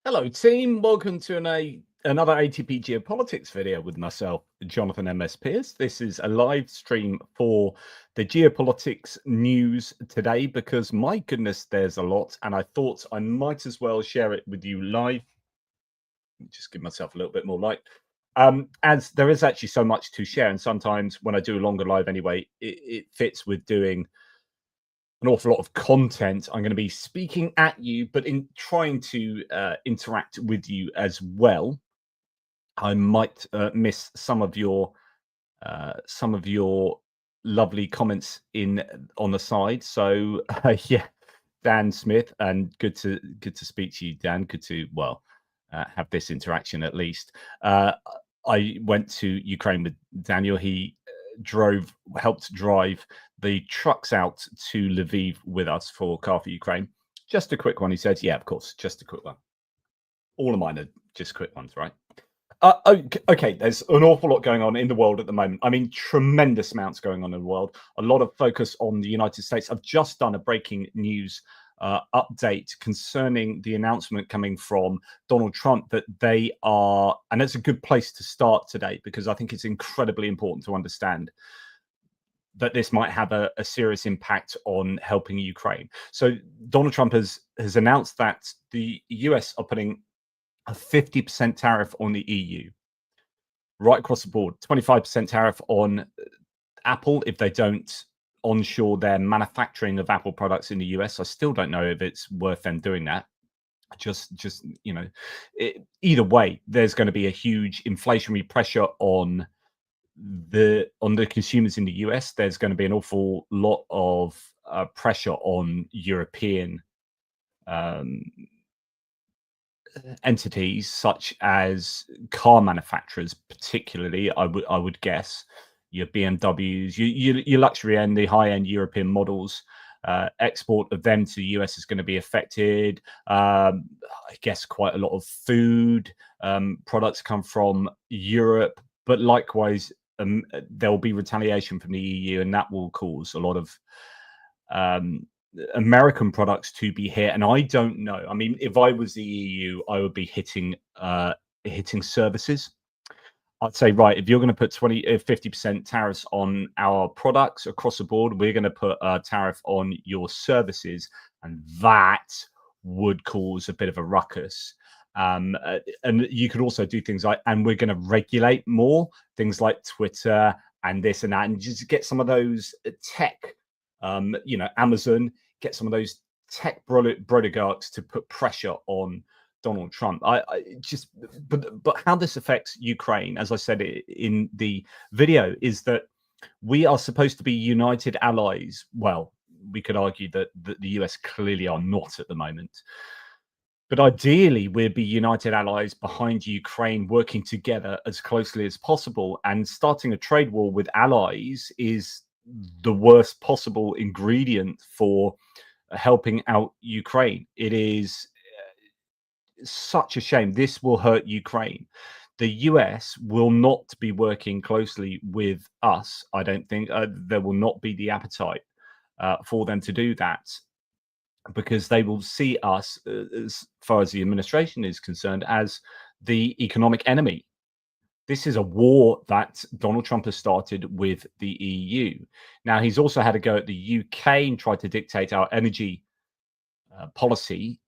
Hello, team. Welcome to another ATP Geopolitics video with myself, Jonathan MS Pearce. This is a live stream for the geopolitics news today because, my goodness, there's a lot, and I thought I might as well share it with you live. Just give myself a little bit more light. As there is actually so much to share, and sometimes when I do a longer live anyway, it fits with doing an awful lot of content. I'm going to be speaking at you, but in trying to interact with you as well. I might miss some of your lovely comments in on the side. So yeah, Dan Smith, and good to speak to you, Dan. Good to have this interaction at least. I went to Ukraine with Daniel. He helped drive the trucks out to Lviv with us for Car for Ukraine. Just a quick one. He said, yeah, of course, just a quick one. All of mine are just quick ones, right? Okay, there's an awful lot going on in the world at the moment. I mean, tremendous amounts going on in the world. A lot of focus on the United States. I've just done a breaking news update concerning the announcement coming from Donald Trump that they are, and it's a good place to start today because I think it's incredibly important to understand that this might have a serious impact on helping Ukraine. So Donald Trump has announced that the US are putting a 50% tariff on the EU, right across the board. 25% tariff on Apple if they don't onshore their manufacturing of Apple products in the US. I still don't know if it's worth them doing that. Just either way, there's going to be a huge inflationary pressure on the consumers in the US. There's going to be an awful lot of pressure on European entities, such as car manufacturers, particularly. I would guess your BMWs, your luxury end, the high end European models. Export of them to the US is going to be affected. I guess quite a lot of food products come from Europe, but likewise, there will be retaliation from the EU, and that will cause a lot of American products to be hit. And I don't know. I mean, if I was the EU, I would be hitting services. I'd say, right, if you're going to put 50% tariffs on our products across the board, we're going to put a tariff on your services, and that would cause a bit of a ruckus. And you could also do things like, and we're going to regulate more things like Twitter and this and that, and just get some of those tech, Amazon, get some of those tech oligarchs to put pressure on Donald Trump. But how this affects Ukraine, as I said in the video, is that we are supposed to be united allies. Well, we could argue that the US clearly are not at the moment. But ideally, we'd be united allies behind Ukraine, working together as closely as possible. And starting a trade war with allies is the worst possible ingredient for helping out Ukraine. It is such a shame. This will hurt Ukraine. The US will not be working closely with us. I don't think there will not be the appetite for them to do that, because they will see us, as far as the administration is concerned, as the economic enemy. This is a war that Donald Trump has started with the EU. Now, he's also had a go at the UK and tried to dictate our energy policy.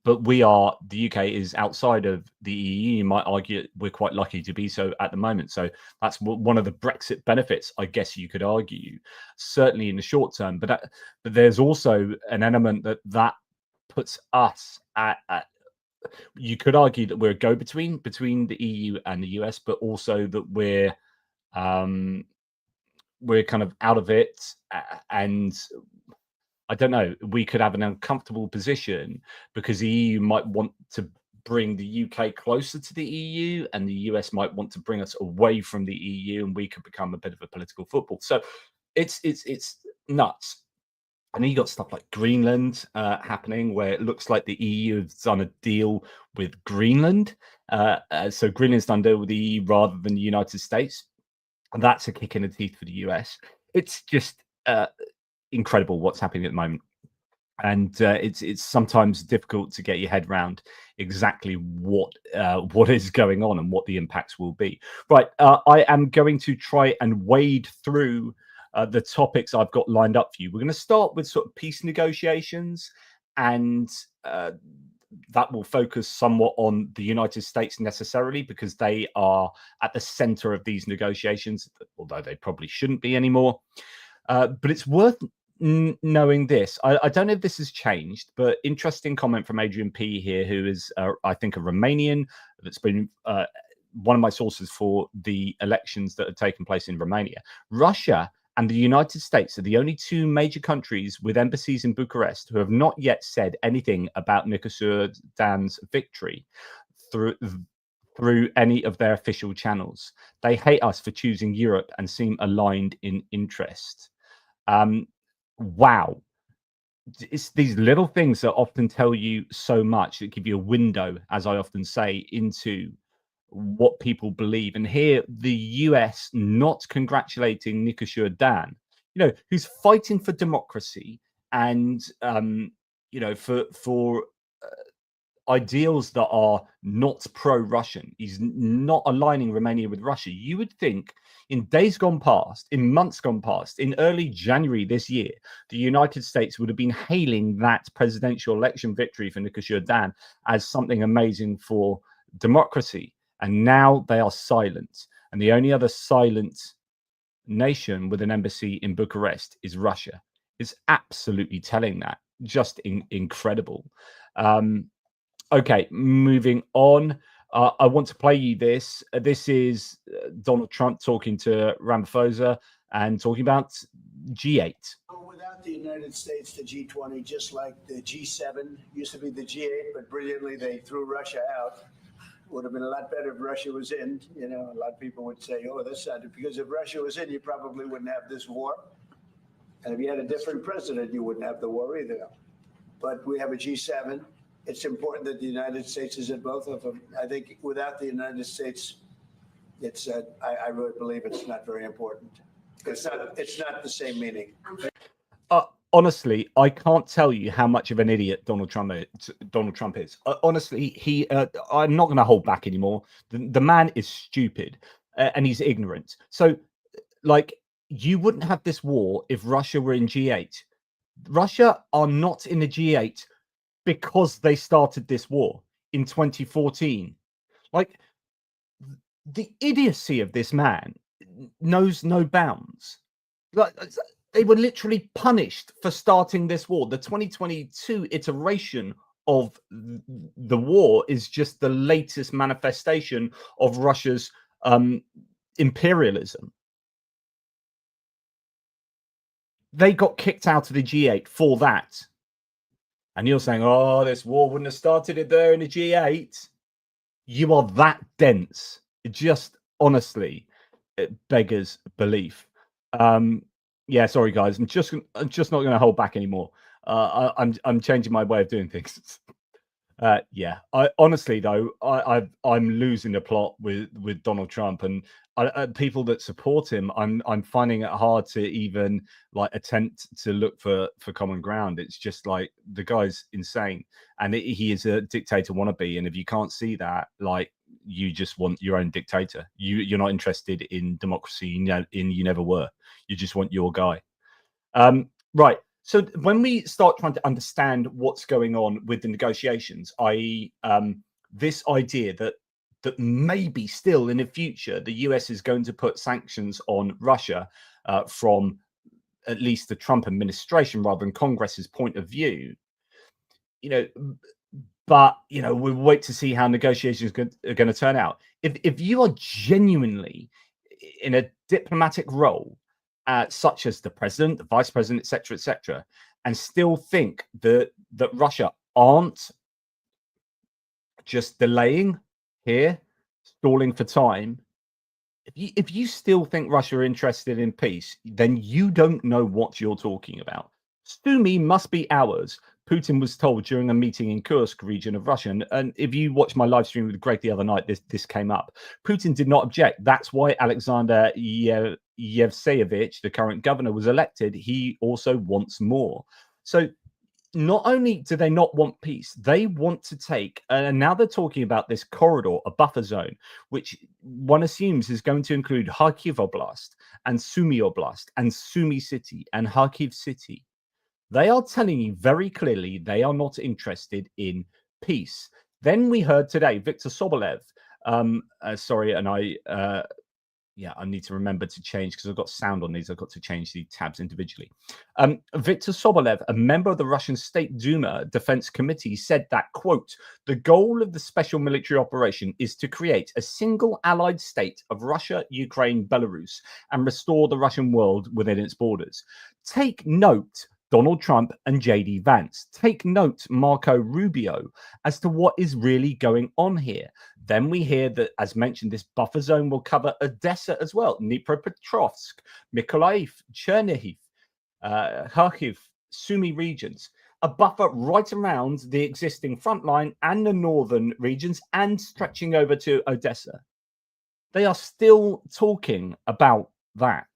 But the UK is outside of the EU. You might argue we're quite lucky to be so at the moment. So that's one of the Brexit benefits, I guess you could argue, certainly in the short term. But there's also an element that puts us at you could argue that we're a go-between between the EU and the US, but also that we're kind of out of it, and I don't know, we could have an uncomfortable position because the EU might want to bring the UK closer to the EU, and the US might want to bring us away from the EU, and we could become a bit of a political football. So it's nuts. And then you got stuff like Greenland happening, where it looks like the EU has done a deal with Greenland. So Greenland's done a deal with the EU rather than the United States. And that's a kick in the teeth for the US. It's just incredible what's happening at the moment. and it's sometimes difficult to get your head around exactly what is going on and what the impacts will be. Right, I am going to try and wade through the topics I've got lined up for you. We're going to start with sort of peace negotiations, and that will focus somewhat on the United States necessarily, because they are at the center of these negotiations, although they probably shouldn't be anymore. But it's worth knowing this. I don't know if this has changed, but interesting comment from Adrian P here, who is, I think, a Romanian that's been one of my sources for the elections that have taken place in Romania. Russia and the United States are the only two major countries with embassies in Bucharest who have not yet said anything about Nicolae victory through any of their official channels. They hate us for choosing Europe and seem aligned in interest. Wow. It's these little things that often tell you so much, that give you a window, as I often say, into what people believe. And here, the US not congratulating Nicolae, who's fighting for democracy and, for ideals that are not pro-Russian. He's not aligning Romania with Russia. You would think in days gone past, in months gone past, in early January this year, the United States would have been hailing that presidential election victory for Nicolae as something amazing for democracy. And now they are silent. And the only other silent nation with an embassy in Bucharest is Russia. It's absolutely telling that. Just incredible. Okay, moving on. I want to play you this. This is Donald Trump talking to Ramaphosa and talking about G8. Without the United States, the G20, just like the G7, used to be the G8, but brilliantly they threw Russia out. Would have been a lot better if Russia was in. A lot of people would say, oh, that's not it. Because if Russia was in, you probably wouldn't have this war. And if you had a different president, you wouldn't have the war either. But we have a G7. It's important that the United States is in both of them. I think without the United States, it's I really believe it's not very important. It's not the same meaning. Honestly, I can't tell you how much of an idiot Donald Trump is. Honestly, I'm not going to hold back anymore. The man is stupid and he's ignorant. So, you wouldn't have this war if Russia were in G8. Russia are not in the G8 because they started this war in 2014. The idiocy of this man knows no bounds. They were literally punished for starting this war. The 2022 iteration of the war is just the latest manifestation of Russia's imperialism. They got kicked out of the G8 for that. And you're saying, oh, this war wouldn't have started it there in the G8. You are that dense. It just, honestly, it beggars belief. Yeah, sorry, guys. I'm just not going to hold back anymore. I'm changing my way of doing things. Yeah, I honestly though, I'm losing the plot with Donald Trump, and people that support him, I'm finding it hard to even attempt to look for common ground. It's just like the guy's insane, and he is a dictator wannabe. And if you can't see that, you just want your own dictator. You're not interested in democracy. You never were. You just want your guy. Right. So when we start trying to understand what's going on with the negotiations, i.e., this idea that maybe still in the future the US is going to put sanctions on Russia from at least the Trump administration rather than Congress's point of view, but we'll wait to see how negotiations are going to turn out. If you are genuinely in a diplomatic role, such as the president, the vice president, etc., and still think that Russia aren't just delaying here, stalling for time. If you still think Russia are interested in peace, then you don't know what you're talking about. Sumy must be ours, Putin was told during a meeting in Kursk region of Russia. And if you watched my live stream with Greg the other night, this came up. Putin did not object. That's why Alexander Yevseyevich, the current governor, was elected. He also wants more. So not only do they not want peace, they want to take, and now they're talking about this corridor, a buffer zone, which one assumes is going to include Kharkiv Oblast and Sumy Oblast and Sumy City and Kharkiv City. They are telling you very clearly they are not interested in peace. Then we heard today Viktor Sobolev. Sorry, and I need to remember to change because I've got sound on these. I've got to change the tabs individually. Viktor Sobolev, a member of the Russian State Duma Defense Committee, said that, quote, the goal of the special military operation is to create a single allied state of Russia, Ukraine, Belarus, and restore the Russian world within its borders. Take note, Donald Trump and JD Vance. Take note, Marco Rubio, as to what is really going on here. Then we hear that, as mentioned, this buffer zone will cover Odessa as well, Dnipropetrovsk, Mykolaiv, Chernihiv, Kharkiv, Sumy regions. A buffer right around the existing front line and the northern regions and stretching over to Odessa. They are still talking about that.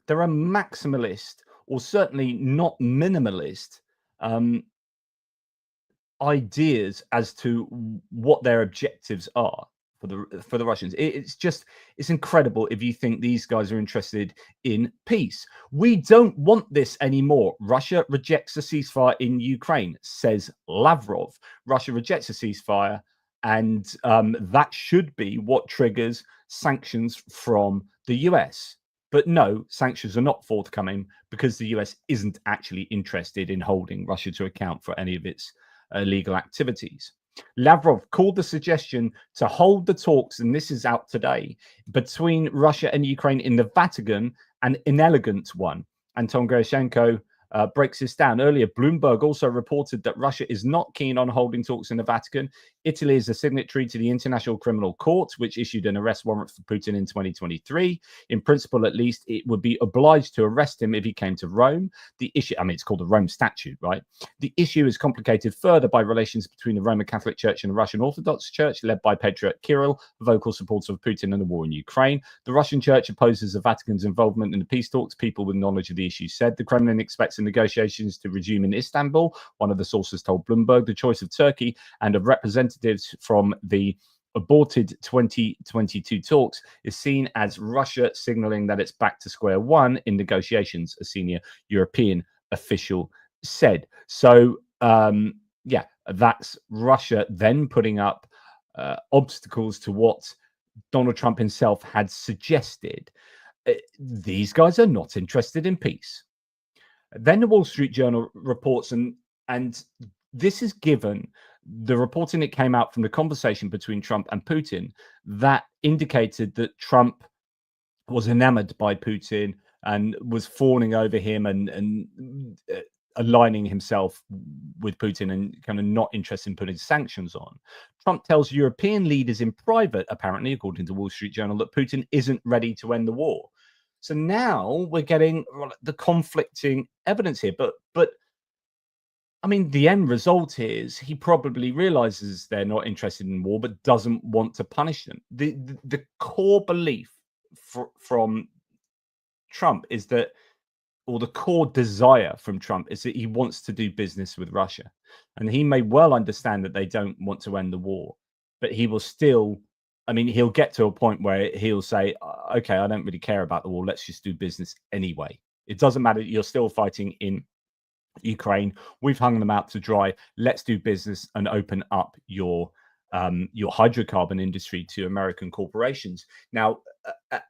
They're a maximalist, or certainly not minimalist, ideas as to what their objectives are for the Russians. It's incredible if you think these guys are interested in peace. We don't want this anymore. Russia rejects a ceasefire in Ukraine, says Lavrov. Russia rejects a ceasefire, and that should be what triggers sanctions from the US. But no, sanctions are not forthcoming because the US isn't actually interested in holding Russia to account for any of its illegal activities. Lavrov called the suggestion to hold the talks, and this is out today, between Russia and Ukraine in the Vatican an inelegant one. Anton Gerashenko breaks this down. Earlier, Bloomberg also reported that Russia is not keen on holding talks in the Vatican. Italy is a signatory to the International Criminal Court, which issued an arrest warrant for Putin in 2023. In principle, at least, it would be obliged to arrest him if he came to Rome. The issue, it's called the Rome Statute, right? The issue is complicated further by relations between the Roman Catholic Church and the Russian Orthodox Church, led by Patriarch Kirill, a vocal supporter of Putin and the war in Ukraine. The Russian Church opposes the Vatican's involvement in the peace talks. People with knowledge of the issue said the Kremlin expects the negotiations to resume in Istanbul. One of the sources told Bloomberg the choice of Turkey and of representatives from the aborted 2022 talks is seen as Russia signaling that it's back to square one in negotiations, a senior European official said. So, that's Russia then putting up obstacles to what Donald Trump himself had suggested. These guys are not interested in peace. Then the Wall Street Journal reports, and this is given the reporting that came out from the conversation between Trump and Putin that indicated that Trump was enamored by Putin and was fawning over him and aligning himself with Putin and kind of not interested in putting sanctions on. Trump tells European leaders in private, apparently, according to Wall Street Journal, that Putin isn't ready to end the war. So now we're getting the conflicting evidence here. But I mean, the end result is he probably realizes they're not interested in war, but doesn't want to punish them. The core belief from Trump is that, or the core desire from Trump is that he wants to do business with Russia. And he may well understand that they don't want to end the war, but he will still, he'll get to a point where he'll say, okay, I don't really care about the war. Let's just do business anyway. It doesn't matter. You're still fighting in Ukraine. We've hung them out to dry. Let's do business and open up your hydrocarbon industry to American corporations. Now,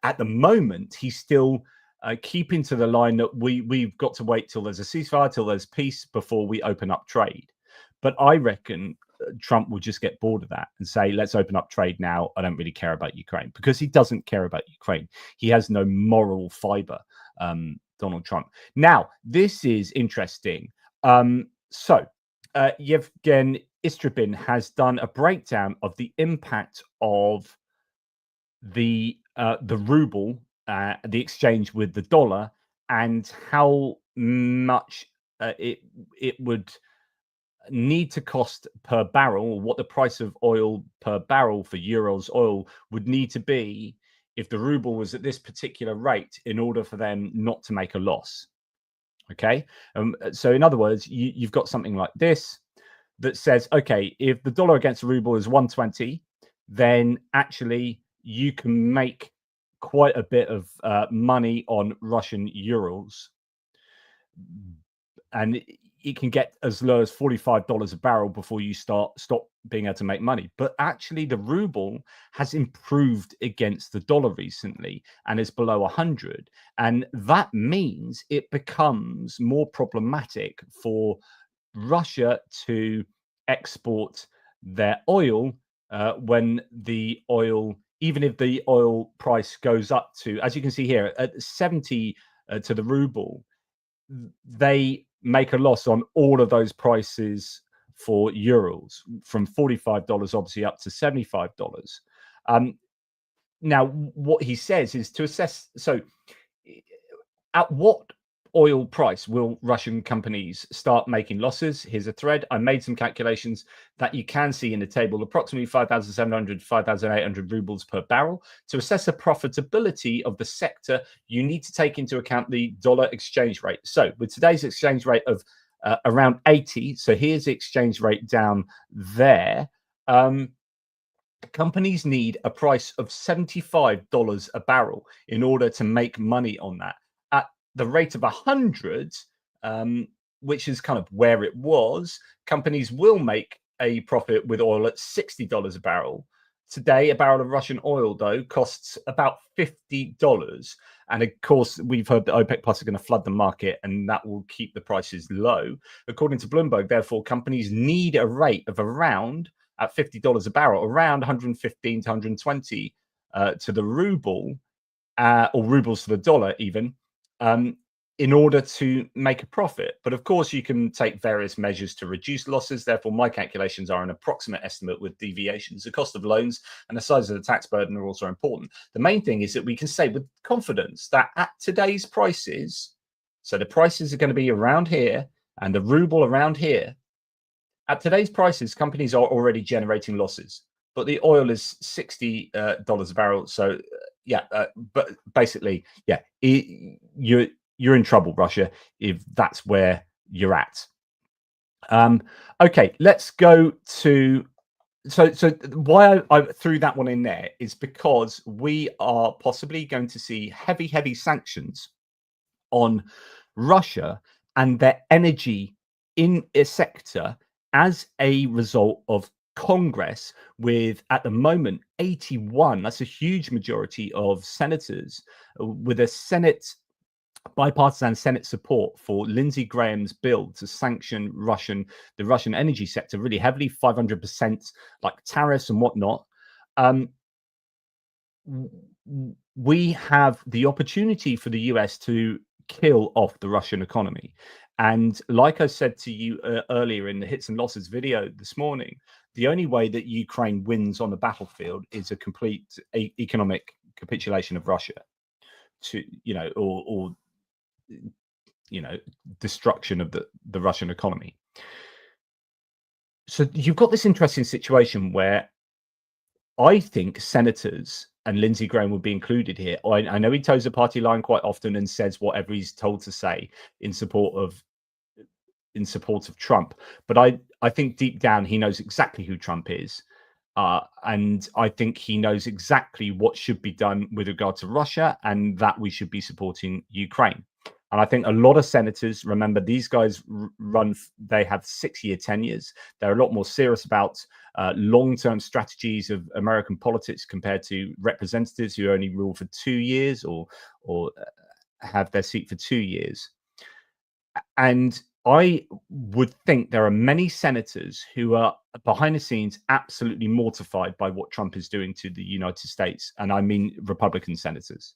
at the moment, he's still keeping to the line that we've got to wait till there's a ceasefire, till there's peace before we open up trade. But I reckon Trump will just get bored of that and say, let's open up trade now. I don't really care about Ukraine, because he doesn't care about Ukraine. He has no moral fiber, Donald Trump. Now, this is interesting. So Yevgen Istrebin has done a breakdown of the impact of the ruble, the exchange with the dollar, and how much it would need to cost per barrel, or what the price of oil per barrel for Urals oil would need to be if the ruble was at this particular rate in order for them not to make a loss. Okay. So in other words, you've got something like this that says, okay, if the dollar against the ruble is 120, then actually you can make quite a bit of money on Russian euros, and it can get as low as $45 a barrel before you stop being able to make money. But actually, the ruble has improved against the dollar recently and is below 100, and that means it becomes more problematic for Russia to export their oil when the oil, even if the oil price goes up to, as you can see here, at 70 to the ruble, they make a loss on all of those prices for euros, from $45 obviously up to $75. Now, what he says is to assess, so at what oil price will Russian companies start making losses? Here's a thread. I made some calculations that you can see in the table, approximately 5,700 to 5,800 rubles per barrel. To assess the profitability of the sector, you need to take into account the dollar exchange rate. So with today's exchange rate of around 80, so here's the exchange rate down there. Companies need a price of $75 a barrel in order to make money on that. At the rate of 100, which is kind of where it was, companies will make a profit with oil at $60 a barrel. Today, a barrel of Russian oil, though, costs about $50. And of course, we've heard that OPEC Plus are going to flood the market, and that will keep the prices low. According to Bloomberg, therefore, companies need a rate of around, at $50 a barrel, around 115 to 120 to the ruble, or rubles to the dollar even, in order to make a profit. But of course, you can take various measures to reduce losses. Therefore, my calculations are an approximate estimate with deviations. The cost of loans and the size of the tax burden are also important. The main thing is that we can say with confidence that at today's prices, so the prices are going to be around here and the ruble around here, at today's prices, companies are already generating losses, but the oil is $60 a barrel. So, but basically, you're in trouble, Russia, if that's where you're at. Okay, let's go to. So why I threw that one in there is because we are possibly going to see heavy sanctions on Russia and their energy in a sector as a result of Congress, with at the moment 81, that's a huge majority of senators, with a bipartisan Senate support for Lindsey Graham's bill to sanction the Russian energy sector really heavily, 500% like tariffs and whatnot. We have the opportunity for the US to kill off the Russian economy. And like I said to you earlier in the hits and losses video this morning, the only way that Ukraine wins on the battlefield is a complete economic capitulation of Russia, to or destruction of the Russian economy. So you've got this interesting situation where I think senators and Lindsey Graham would be included here. I know he toes the party line quite often and says whatever he's told to say in support of Trump, but I think deep down he knows exactly who Trump is, and I think he knows exactly what should be done with regard to Russia, and that we should be supporting Ukraine. And I think a lot of senators, remember, these guys they have 6-year tenures. They're a lot more serious about long-term strategies of American politics compared to representatives who only rule for 2 years or have their seat for 2 years. And I would think there are many senators who are behind the scenes absolutely mortified by what Trump is doing to the United States. And I mean Republican senators.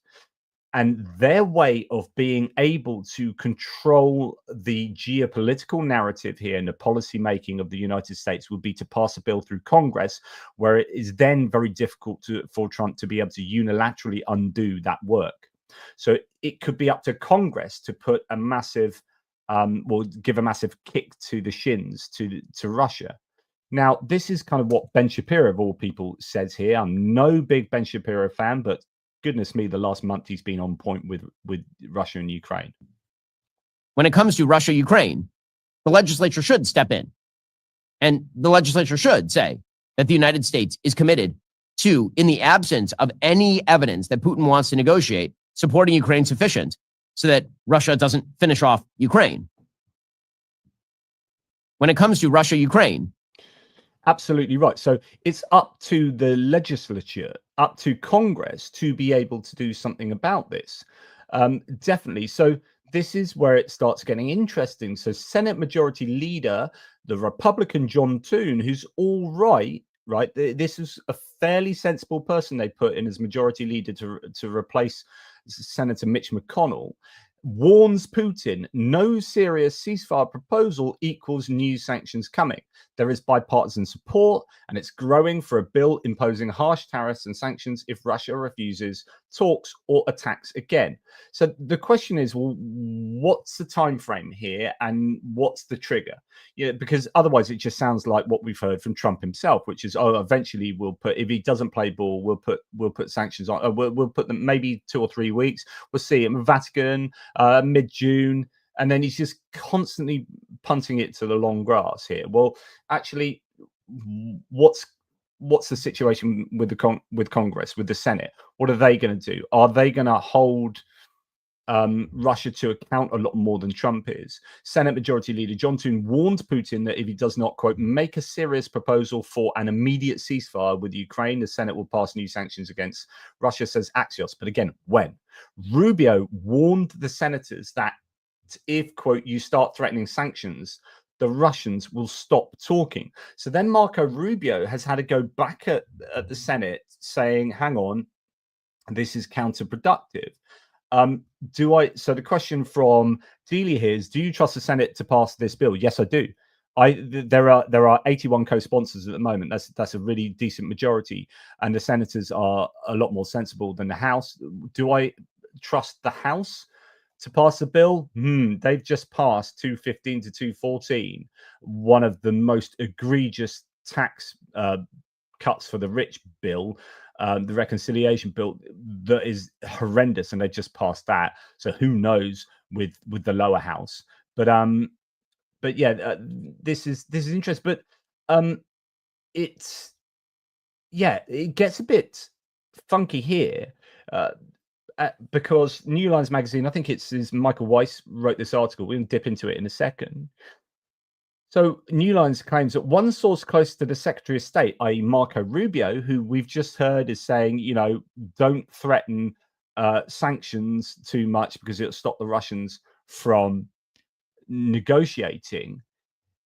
And their way of being able to control the geopolitical narrative here and the policy making of the United States would be to pass a bill through Congress, where it is then very difficult for Trump to be able to unilaterally undo that work. So it could be up to Congress to put a massive, give a massive kick to the shins to Russia. Now, this is kind of what Ben Shapiro, of all people, says here. I'm no big Ben Shapiro fan, but goodness me, the last month he's been on point with Russia and Ukraine. when it comes to Russia, Ukraine, the legislature should step in. And the legislature should say that the United States is committed to, in the absence of any evidence that Putin wants to negotiate, supporting Ukraine sufficient so that Russia doesn't finish off Ukraine. When it comes to Russia, Ukraine. Absolutely right. So it's up to the legislature, up to Congress to be able to do something about this. Definitely. So this is where it starts getting interesting. So Senate Majority Leader, the Republican John Thune, who's all right, this is a fairly sensible person they put in as Majority Leader to replace Senator Mitch McConnell, warns Putin no serious ceasefire proposal equals new sanctions coming. There is bipartisan support, and it's growing for a bill imposing harsh tariffs and sanctions if Russia refuses talks or attacks again. So the question is, well, what's the time frame here, and what's the trigger? Yeah, because otherwise it just sounds like what we've heard from Trump himself, which is, oh, eventually we'll put, if he doesn't play ball, we'll put sanctions on. We'll put them maybe 2 or 3 weeks. We'll see it in Vatican mid-June. And then he's just constantly punting it to the long grass here. Well, actually, what's the situation with with Congress, with the Senate? What are they going to do? Are they going to hold Russia to account a lot more than Trump is? Senate Majority Leader John Thune warned Putin that if he does not, quote, make a serious proposal for an immediate ceasefire with Ukraine, the Senate will pass new sanctions against Russia, says Axios. But again, when? Rubio warned the senators that if, quote, you start threatening sanctions, the Russians will stop talking. So then Marco Rubio has had to go back at the Senate saying, hang on, this is counterproductive. So the question from Dealey here is, do you trust the Senate to pass this bill? Yes, I do. There are 81 co-sponsors at the moment. That's a really decent majority, and the senators are a lot more sensible than the House. Do I trust the House to pass the bill? They've just passed 215 to 214, one of the most egregious tax cuts for the rich bill, the reconciliation bill, that is horrendous, and they just passed that. So who knows with the lower house? But yeah, this is interesting. But it gets a bit funky here. Because New Lines magazine, I think it's Michael Weiss wrote this article. We'll dip into it in a second. So New Lines claims that one source close to the Secretary of State, i.e. Marco Rubio, who we've just heard is saying, don't threaten sanctions too much because it'll stop the Russians from negotiating.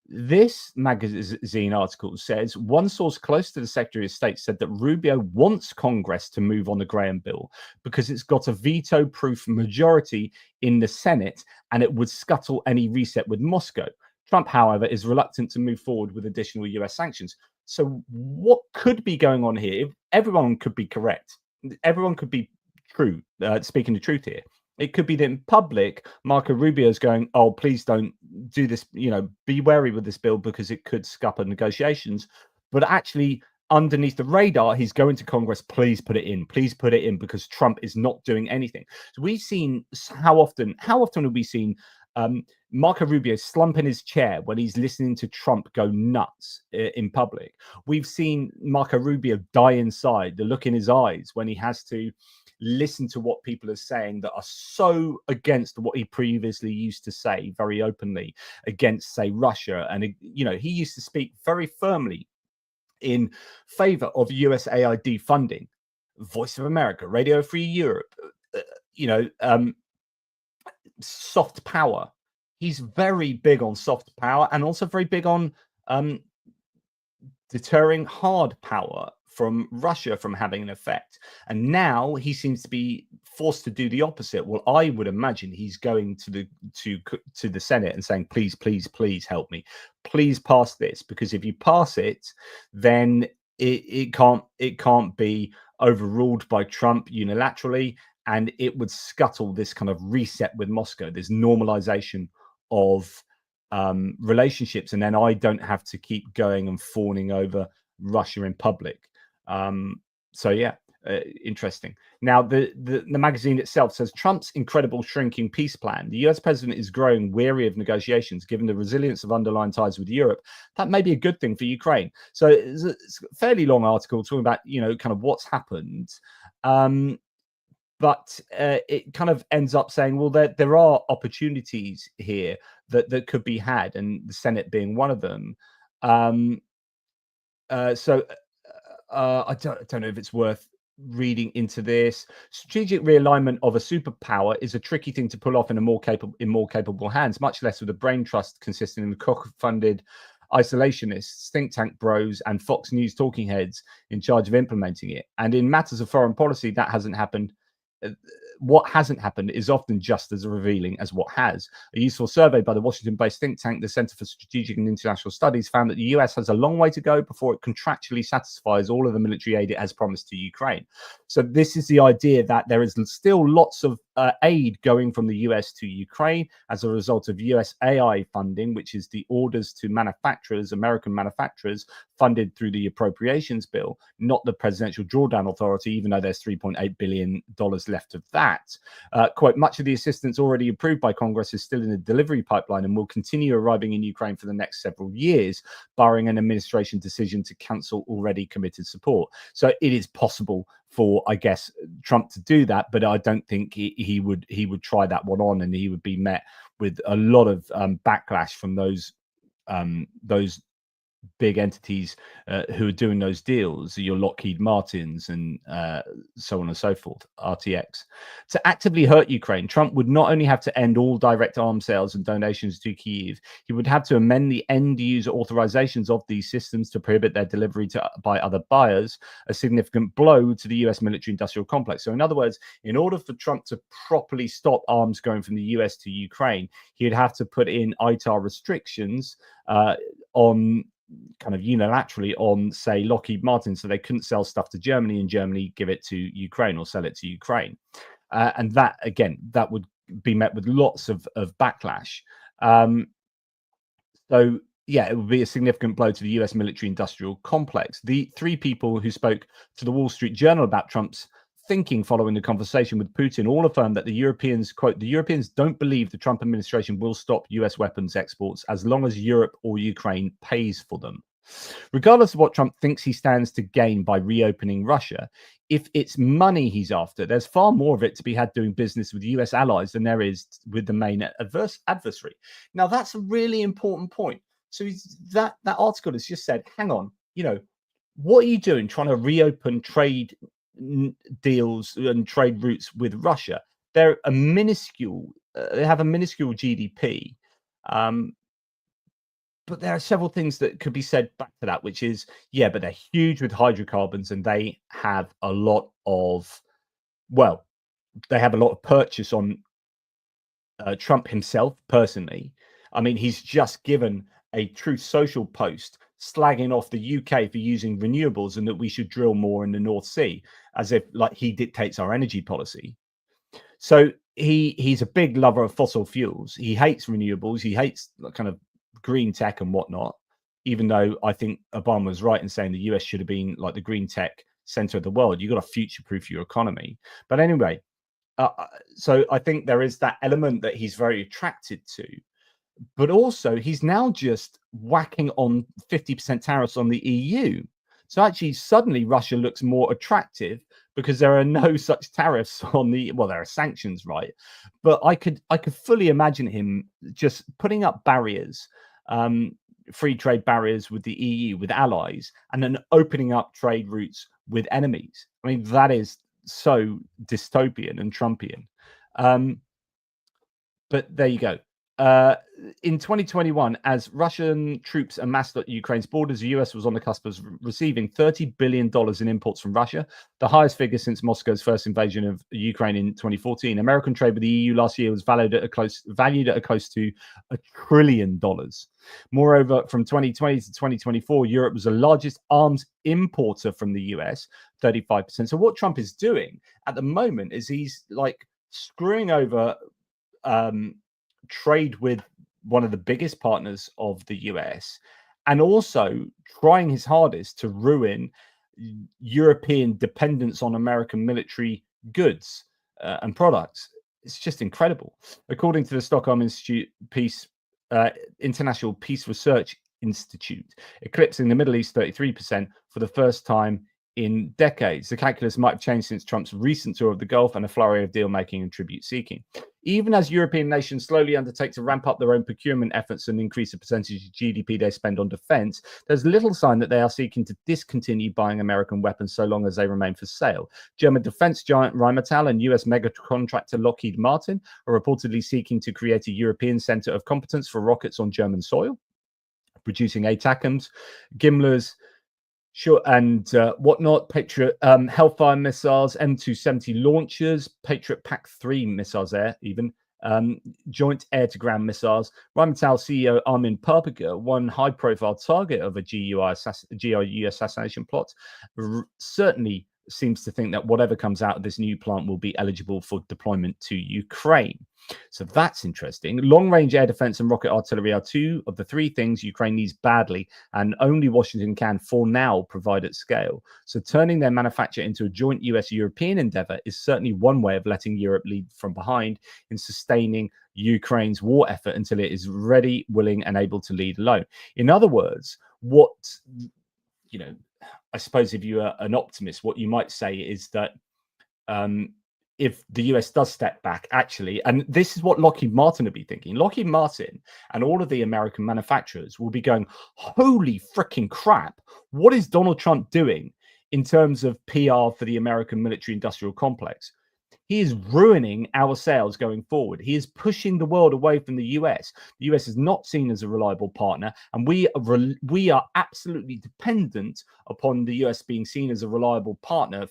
This magazine article says one source close to the Secretary of State said that Rubio wants Congress to move on the Graham bill because it's got a veto-proof majority in the Senate and it would scuttle any reset with Moscow. Trump, however, is reluctant to move forward with additional US sanctions. So what could be going on here? If everyone could be correct. Everyone could be true, speaking the truth here. It could be that in public, Marco Rubio is going, oh, please don't do this, be wary with this bill because it could scupper negotiations. But actually, underneath the radar, he's going to Congress, please put it in, because Trump is not doing anything. So we've seen how often have we seen Marco Rubio slump in his chair when he's listening to Trump go nuts in public? We've seen Marco Rubio die inside, the look in his eyes when he has to listen to what people are saying that are so against what he previously used to say very openly against, say, Russia. And, he used to speak very firmly in favor of USAID funding, Voice of America, Radio Free Europe, soft power. He's very big on soft power and also very big on deterring hard power from Russia from having an effect. And now he seems to be forced to do the opposite. Well, I would imagine he's going to the Senate and saying, please, please, please help me. Please pass this, because if you pass it, then it can't be overruled by Trump unilaterally, and it would scuttle this kind of reset with Moscow, this normalization of relationships, and then I don't have to keep going and fawning over Russia in public. So yeah, Interesting. Now, the magazine itself says Trump's incredible shrinking peace plan. The US president is growing weary of negotiations, given the resilience of underlying ties with Europe. That may be a good thing for Ukraine. So it's a fairly long article talking about, kind of what's happened. But it kind of ends up saying, well, there are opportunities here that could be had, and the Senate being one of them. So I don't know if it's worth reading into this. Strategic realignment of a superpower is a tricky thing to pull off in more capable hands, much less with a brain trust consisting of Koch-funded isolationists, think tank bros, and Fox News talking heads in charge of implementing it. And in matters of foreign policy, that hasn't happened. What hasn't happened is often just as revealing as what has. A useful survey by the Washington-based think tank, the Center for Strategic and International Studies, found that the US has a long way to go before it contractually satisfies all of the military aid it has promised to Ukraine. So this is the idea that there is still lots of aid going from the US to Ukraine as a result of US AI funding, which is the orders to manufacturers, American manufacturers, funded through the appropriations bill, not the Presidential Drawdown Authority, even though there's $3.8 billion left of that. Quote, much of the assistance already approved by Congress is still in the delivery pipeline and will continue arriving in Ukraine for the next several years, barring an administration decision to cancel already committed support. So it is possible for, I guess, Trump to do that, but I don't think he would try that one on, and he would be met with a lot of backlash from those big entities who are doing those deals, your Lockheed Martins and so on and so forth, RTX. To actively hurt Ukraine, Trump would not only have to end all direct arms sales and donations to Kyiv, he would have to amend the end user authorizations of these systems to prohibit their delivery by other buyers, a significant blow to the US military industrial complex. So in other words, in order for Trump to properly stop arms going from the US to Ukraine, he'd have to put in ITAR restrictions on kind of unilaterally on, say, Lockheed Martin, so they couldn't sell stuff to Germany and Germany give it to Ukraine or sell it to Ukraine. And that, again, that would be met with lots of backlash. So, yeah, it would be a significant blow to the US military industrial complex. The three people who spoke to the Wall Street Journal about Trump's thinking following the conversation with Putin all affirmed that the Europeans, quote, the Europeans don't believe the Trump administration will stop US weapons exports as long as Europe or Ukraine pays for them. Regardless of what Trump thinks he stands to gain by reopening Russia, if it's money he's after, there's far more of it to be had doing business with US allies than there is with the main adversary. Now, that's a really important point. So that article has just said, hang on, what are you doing trying to reopen trade deals and trade routes with Russia? They're a minuscule, they have a minuscule GDP. But there are several things that could be said back to that, which is, yeah, but they're huge with hydrocarbons and they have a lot of, they have a lot of purchase on Trump himself personally. I mean, he's just given a Truth Social post slagging off the UK for using renewables and that we should drill more in the North Sea, as if like he dictates our energy policy. So he's a big lover of fossil fuels. He hates renewables. He hates kind of green tech and whatnot, even though I think Obama was right in saying the US should have been like the green tech center of the world. You've got to future-proof your economy. But anyway, so I think there is that element that he's very attracted to. But also, he's now just whacking on 50% tariffs on the EU. So actually, suddenly Russia looks more attractive because there are no such tariffs on the, well, there are sanctions, right? But I could fully imagine him just putting up barriers, free trade barriers with the EU, with allies, and then opening up trade routes with enemies. I mean, that is so dystopian and Trumpian. But there you go. In 2021, as Russian troops amassed at Ukraine's borders, the US was on the cusp of receiving $30 billion in imports from Russia, the highest figure since Moscow's first invasion of Ukraine in 2014. American trade with the EU last year was valued at a close to $1 trillion. Moreover, from 2020 to 2024, Europe was the largest arms importer from the US, 35%. So what Trump is doing at the moment is he's like screwing over trade with one of the biggest partners of the US, and also trying his hardest to ruin European dependence on American military goods and products. It's just incredible. According to the Stockholm Institute International Peace Research Institute, eclipsing the Middle East 33% for the first time in decades. The calculus might have changed since Trump's recent tour of the Gulf and a flurry of deal-making and tribute-seeking. Even as European nations slowly undertake to ramp up their own procurement efforts and increase the percentage of GDP they spend on defense, there's little sign that they are seeking to discontinue buying American weapons so long as they remain for sale. German defense giant Rheinmetall and US mega contractor Lockheed Martin are reportedly seeking to create a European center of competence for rockets on German soil, producing ATACMS, GIMLers, sure, and whatnot, Patriot Hellfire missiles, M270 launchers, Patriot PAC-3 missiles there, even joint air-to-ground missiles. Rheinmetall CEO Armin Papiger, one high-profile target of a GRU assassination plot, certainly seems to think that whatever comes out of this new plant will be eligible for deployment to Ukraine. So that's interesting. Long-range air defense and rocket artillery are two of the three things Ukraine needs badly, and only Washington can, for now, provide at scale. So turning their manufacture into a joint US-European endeavor is certainly one way of letting Europe lead from behind in sustaining Ukraine's war effort until it is ready, willing, and able to lead alone. In other words, what, you know, I suppose if you are an optimist, what you might say is that if the US does step back, actually, and this is what Lockheed Martin will be thinking, Lockheed Martin and all of the American manufacturers will be going, holy freaking crap, what is Donald Trump doing in terms of PR for the American military industrial complex? He is ruining our sales going forward. He is pushing the world away from the US. The US is not seen as a reliable partner, and we are absolutely dependent upon the US being seen as a reliable partner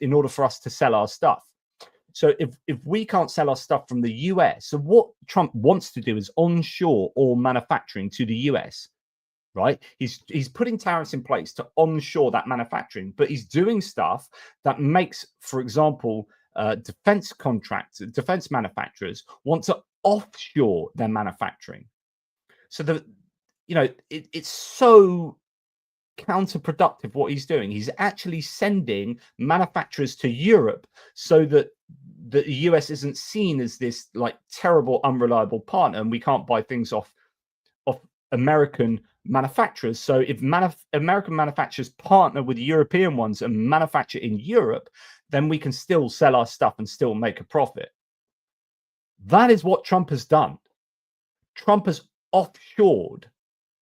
in order for us to sell our stuff. So if we can't sell our stuff from the US, so what Trump wants to do is onshore all manufacturing to the US, right? He's putting tariffs in place to onshore that manufacturing, but he's doing stuff that makes, for example, defense manufacturers want to offshore their manufacturing. So it's so counterproductive what he's doing. He's actually sending manufacturers to Europe so that the US isn't seen as this like terrible, unreliable partner, and we can't buy things off American manufacturers. So if American manufacturers partner with European ones and manufacture in Europe, then we can still sell our stuff and still make a profit. That is what Trump has done. Trump has offshored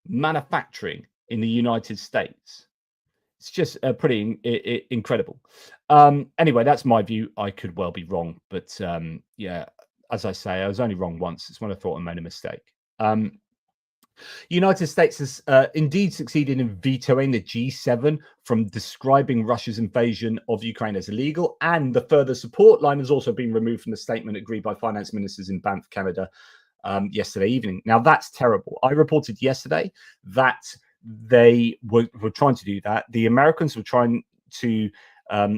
manufacturing in the United States. It's just pretty incredible. Anyway, that's my view. I could well be wrong, but yeah, as I say, I was only wrong once. It's when I thought I made a mistake. United States has indeed succeeded in vetoing the G7 from describing Russia's invasion of Ukraine as illegal, and the further support line has also been removed from the statement agreed by finance ministers in Banff, Canada, yesterday evening. Now, that's terrible. I reported yesterday that they were trying to do that. The Americans were trying to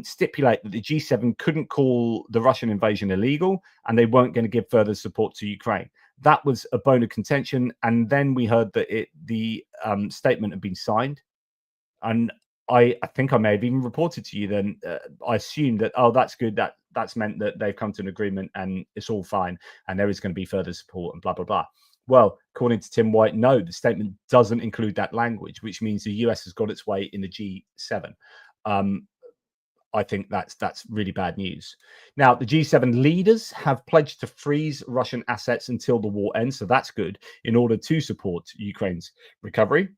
stipulate that the G7 couldn't call the Russian invasion illegal, and they weren't going to give further support to Ukraine. That was a bone of contention, and then we heard that the statement had been signed, and I think I may have even reported to you then. I assumed that, oh, that's good. That's meant that they've come to an agreement and it's all fine, and there is going to be further support and blah blah blah. Well, according to Tim White, no, the statement doesn't include that language, which means the US has got its way in the G7. I think that's really bad news. Now, the G7 leaders have pledged to freeze Russian assets until the war ends, so that's good, in order to support Ukraine's recovery.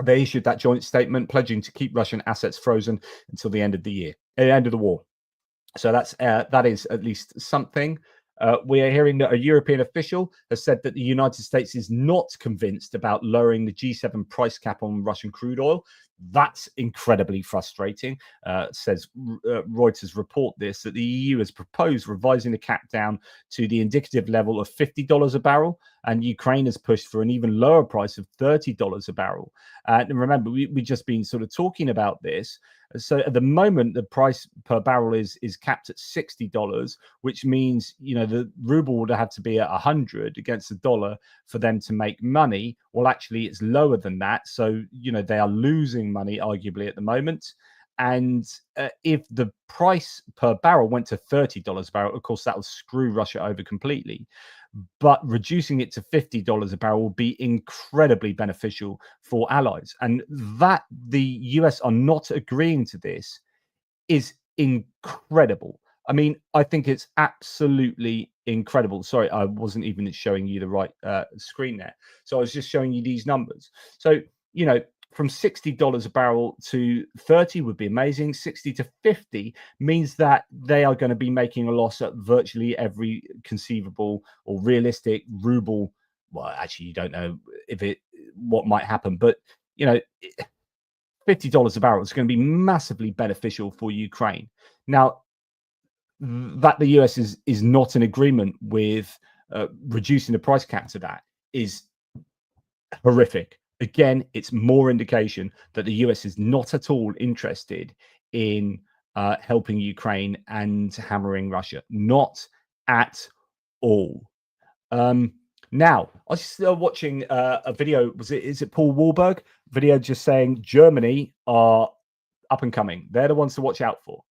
They issued that joint statement pledging to keep Russian assets frozen until the end of the war. So that is at least something. We are hearing that a European official has said that the United States is not convinced about lowering the G7 price cap on Russian crude oil. That's incredibly frustrating, says Reuters report this, that the EU has proposed revising the cap down to the indicative level of $50 a barrel, and Ukraine has pushed for an even lower price of $30 a barrel. And remember, we've just been sort of talking about this. So at the moment, the price per barrel is capped at $60, which means, the ruble would have to be at 100 against the dollar for them to make money. Well, actually, it's lower than that. So, they are losing money, arguably, at the moment. And if the price per barrel went to $30 a barrel, of course, that will screw Russia over completely. But reducing it to $50 a barrel will be incredibly beneficial for allies. And that the US are not agreeing to this is incredible. I mean, I think it's absolutely incredible. Sorry, I wasn't even showing you the right screen there. So I was just showing you these numbers. So, you know, from $60 a barrel to 30 would be amazing. 60 to 50 means that they are going to be making a loss at virtually every conceivable or realistic ruble. Well, actually, you don't know what might happen, but you know, $50 a barrel is going to be massively beneficial for Ukraine. Now, that the US is not in agreement with reducing the price cap to that is horrific. Again, it's more indication that the US is not at all interested in helping Ukraine and hammering Russia. Not at all. Now, I was watching a video. Is it Paul Warburg? Video just saying Germany are up and coming. They're the ones to watch out for.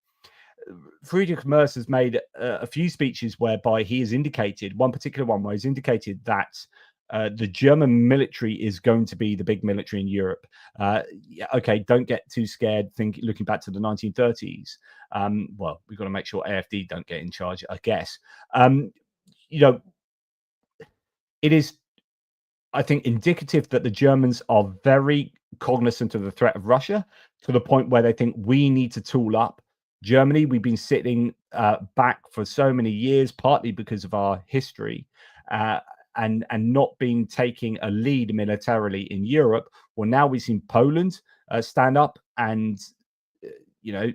Friedrich Merz has made a few speeches whereby he has indicated, one particular one where he's indicated that the German military is going to be the big military in Europe. Yeah, okay, don't get too scared. Looking back to the 1930s. Well, we've got to make sure AfD don't get in charge, I guess. You know, it is, I think, indicative that the Germans are very cognizant of the threat of Russia to the point where they think we need to tool up. Germany, we've been sitting back for so many years, partly because of our history, and not been taking a lead militarily in Europe. Well, now we've seen Poland stand up, and you know,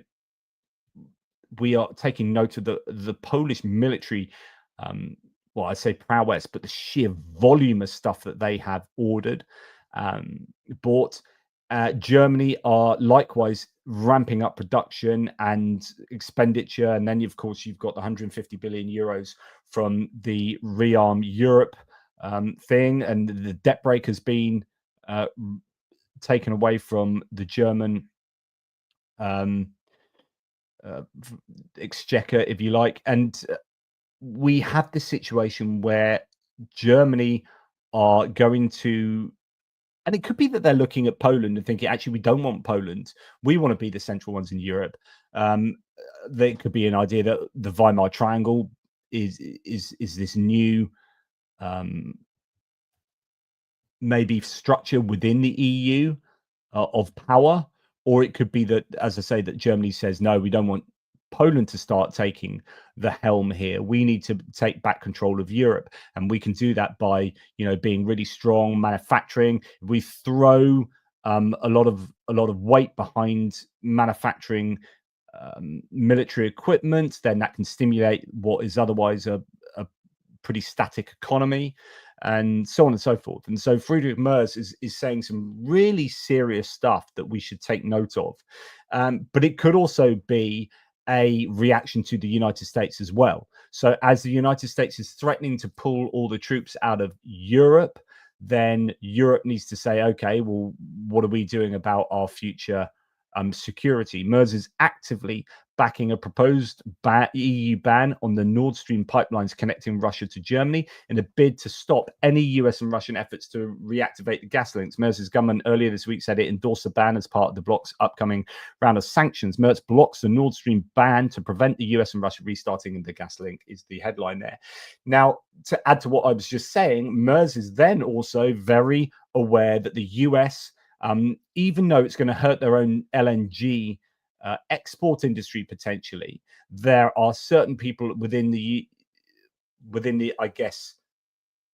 we are taking note of the Polish military. Well, I say prowess, but the sheer volume of stuff that they have ordered, bought. Germany are likewise ramping up production and expenditure. And then, of course, you've got the 150 billion euros from the Rearm Europe thing. And the debt brake has been taken away from the German exchequer, if you like. And we have this situation where Germany are going to, and it could be that they're looking at Poland and thinking, actually, we don't want Poland. We want to be the central ones in Europe. There could be an idea that the Weimar Triangle is this new maybe structure within the EU of power, or it could be that, as I say, that Germany says, no, we don't want Poland to start taking the helm here. We need to take back control of Europe, and we can do that by, you know, being really strong manufacturing. If we throw a lot of weight behind manufacturing military equipment, then that can stimulate what is otherwise a pretty static economy, and so on and so forth. And so Friedrich Merz is saying some really serious stuff that we should take note of. But it could also be a reaction to the United States as well. So as the United States is threatening to pull all the troops out of Europe, then Europe needs to say, okay, well, what are we doing about our future security? Merz is actively backing a proposed EU ban on the Nord Stream pipelines connecting Russia to Germany in a bid to stop any US and Russian efforts to reactivate the gas links. Merz's government earlier this week said it endorsed the ban as part of the bloc's upcoming round of sanctions. Merz blocks the Nord Stream ban to prevent the US and Russia restarting the gas link, is the headline there. Now, to add to what I was just saying, Merz is then also very aware that the US, even though it's going to hurt their own LNG export industry potentially, there are certain people within the I guess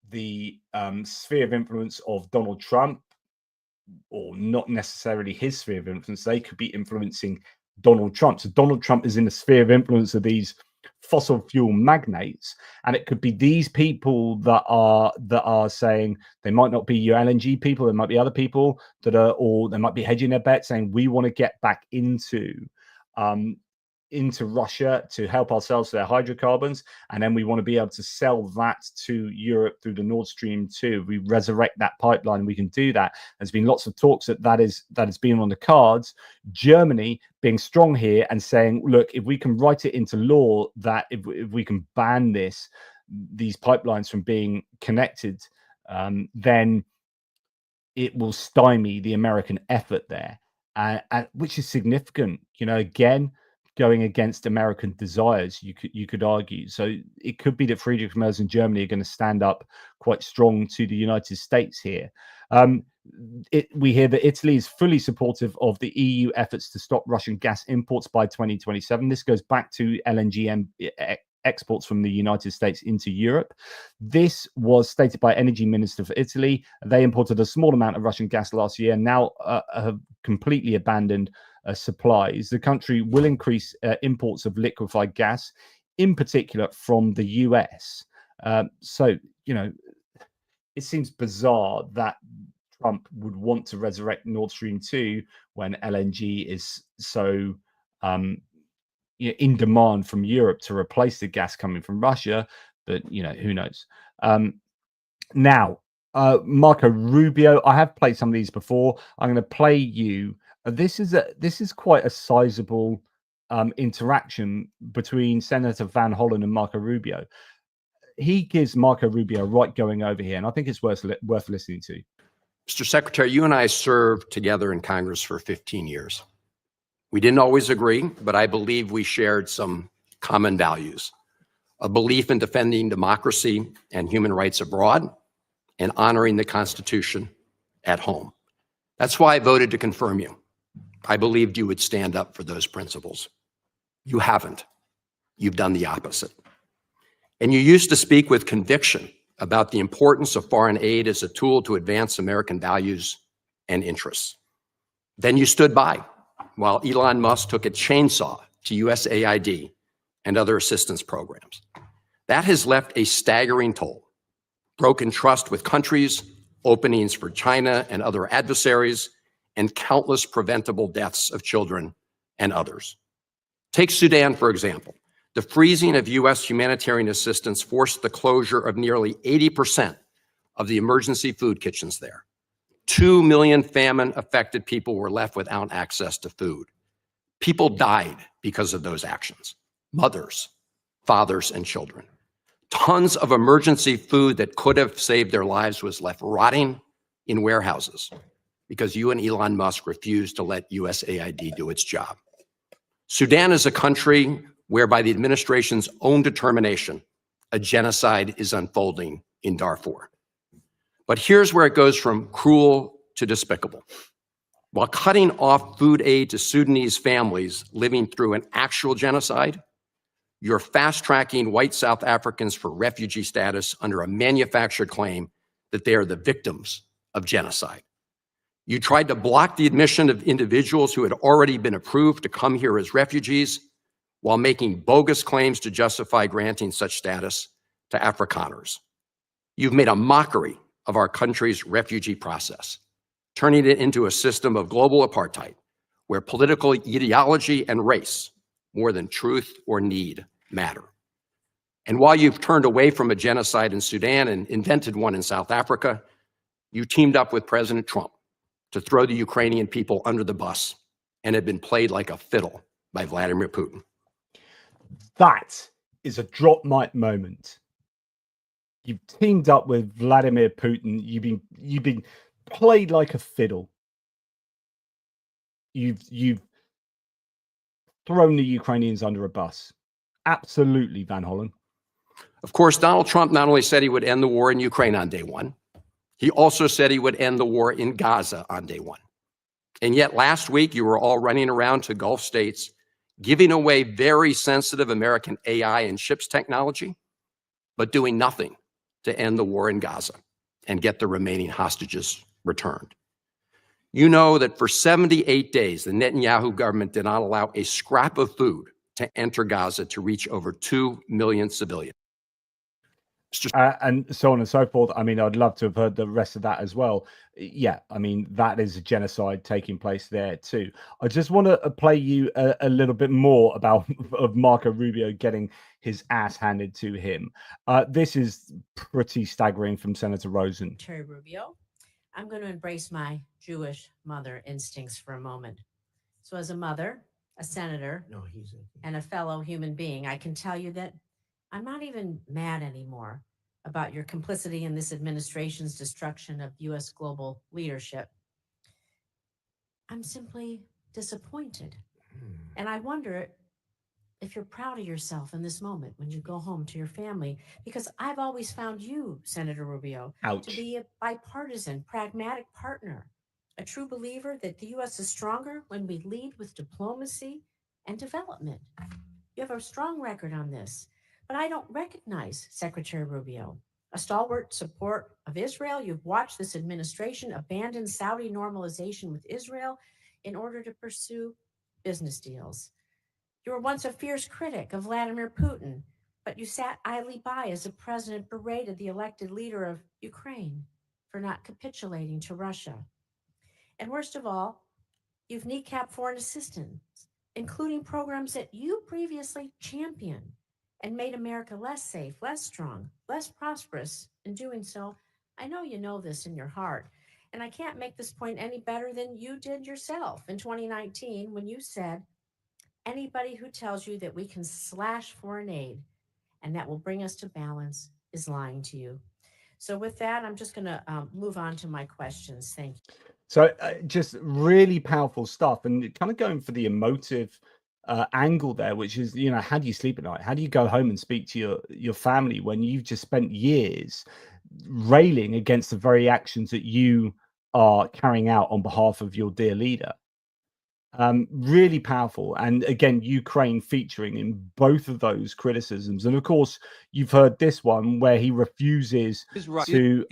the sphere of influence of Donald Trump, or not necessarily his sphere of influence. They could be influencing Donald Trump. So Donald Trump is in the sphere of influence of these fossil fuel magnates, and it could be these people that are saying, they might not be your LNG people, there might be other people that are, or they might be hedging their bet saying, we want to get back into into Russia to help ourselves with their hydrocarbons, and then we want to be able to sell that to Europe through the Nord Stream 2. We resurrect that pipeline, we can do that. There's been lots of talks that has been on the cards. Germany being strong here and saying, look, if we can write it into law that if we can ban these pipelines from being connected, then it will stymie the American effort there, which is significant. You know, again, going against American desires, you could argue. So it could be that Friedrich Merz and Germany are going to stand up quite strong to the United States here. We hear that Italy is fully supportive of the EU efforts to stop Russian gas imports by 2027. This goes back to LNG exports from the United States into Europe. This was stated by Energy Minister for Italy. They imported a small amount of Russian gas last year and now have completely abandoned supplies. The country will increase imports of liquefied gas, in particular from the US. So, you know, it seems bizarre that Trump would want to resurrect Nord Stream 2 when LNG is so in demand from Europe to replace the gas coming from Russia. But, you know, who knows? Now, Marco Rubio, I have played some of these before. I'm going to play you. This is quite a sizable interaction between Senator Van Hollen and Marco Rubio. He gives Marco Rubio a right going over here, and I think it's worth listening to. Mr. Secretary, you and I served together in Congress for 15 years. We didn't always agree, but I believe we shared some common values: a belief in defending democracy and human rights abroad and honoring the Constitution at home. That's why I voted to confirm you. I believed you would stand up for those principles. You haven't. You've done the opposite. And you used to speak with conviction about the importance of foreign aid as a tool to advance American values and interests. Then you stood by while Elon Musk took a chainsaw to USAID and other assistance programs. That has left a staggering toll: broken trust with countries, openings for China and other adversaries, and countless preventable deaths of children and others. Take Sudan, for example. The freezing of U.S. humanitarian assistance forced the closure of nearly 80% of the emergency food kitchens there. 2 million famine-affected people were left without access to food. People died because of those actions: mothers, fathers, and children. Tons of emergency food that could have saved their lives was left rotting in warehouses because you and Elon Musk refused to let USAID do its job. Sudan is a country where, by the administration's own determination, a genocide is unfolding in Darfur. But here's where it goes from cruel to despicable. While cutting off food aid to Sudanese families living through an actual genocide, you're fast-tracking white South Africans for refugee status under a manufactured claim that they are the victims of genocide. You tried to block the admission of individuals who had already been approved to come here as refugees, while making bogus claims to justify granting such status to Afrikaners. You've made a mockery of our country's refugee process, turning it into a system of global apartheid, where political ideology and race, more than truth or need, matter. And while you've turned away from a genocide in Sudan and invented one in South Africa, you teamed up with President Trump to throw the Ukrainian people under the bus, and have been played like a fiddle by Vladimir Putin. That is a drop mic moment. You've teamed up with Vladimir Putin. You've been played like a fiddle. You've thrown the Ukrainians under a bus. Absolutely, Van Hollen. Of course, Donald Trump not only said he would end the war in Ukraine on day one, he also said he would end the war in Gaza on day one. And yet last week, you were all running around to Gulf states, giving away very sensitive American AI and chips technology, but doing nothing to end the war in Gaza and get the remaining hostages returned. You know that for 78 days, the Netanyahu government did not allow a scrap of food to enter Gaza to reach over 2 million civilians. And so on and so forth. I mean, I'd love to have heard the rest of that as well. Yeah, I mean, that is a genocide taking place there too. I just want to play you a little bit more about of Marco Rubio getting his ass handed to him. This is pretty staggering from Senator Rosen. Terry Rubio, I'm going to embrace my Jewish mother instincts for a moment. So as a mother, a senator, and a fellow human being, I can tell you that I'm not even mad anymore about your complicity in this administration's destruction of U.S. global leadership. I'm simply disappointed. And I wonder if you're proud of yourself in this moment when you go home to your family, because I've always found you, Senator Rubio, Ouch. to be a bipartisan, pragmatic partner, a true believer that the U.S. is stronger when we lead with diplomacy and development. You have a strong record on this. But I don't recognize Secretary Rubio, a stalwart support of Israel. You've watched this administration abandon Saudi normalization with Israel in order to pursue business deals. You were once a fierce critic of Vladimir Putin, but you sat idly by as the president berated the elected leader of Ukraine for not capitulating to Russia. And worst of all, you've kneecapped foreign assistance, including programs that you previously championed, and made America less safe, less strong, less prosperous in doing so. I know you know this in your heart. And I can't make this point any better than you did yourself in 2019 when you said, anybody who tells you that we can slash foreign aid and that will bring us to balance is lying to you. So with that, I'm just going to move on to my questions. Thank you. So just really powerful stuff, and kind of going for the emotive angle there, which is, you know, how do you sleep at night? How do you go home and speak to your family when you've just spent years railing against the very actions that you are carrying out on behalf of your dear leader? Really powerful. And again, Ukraine featuring in both of those criticisms. And of course, you've heard this one where he refuses to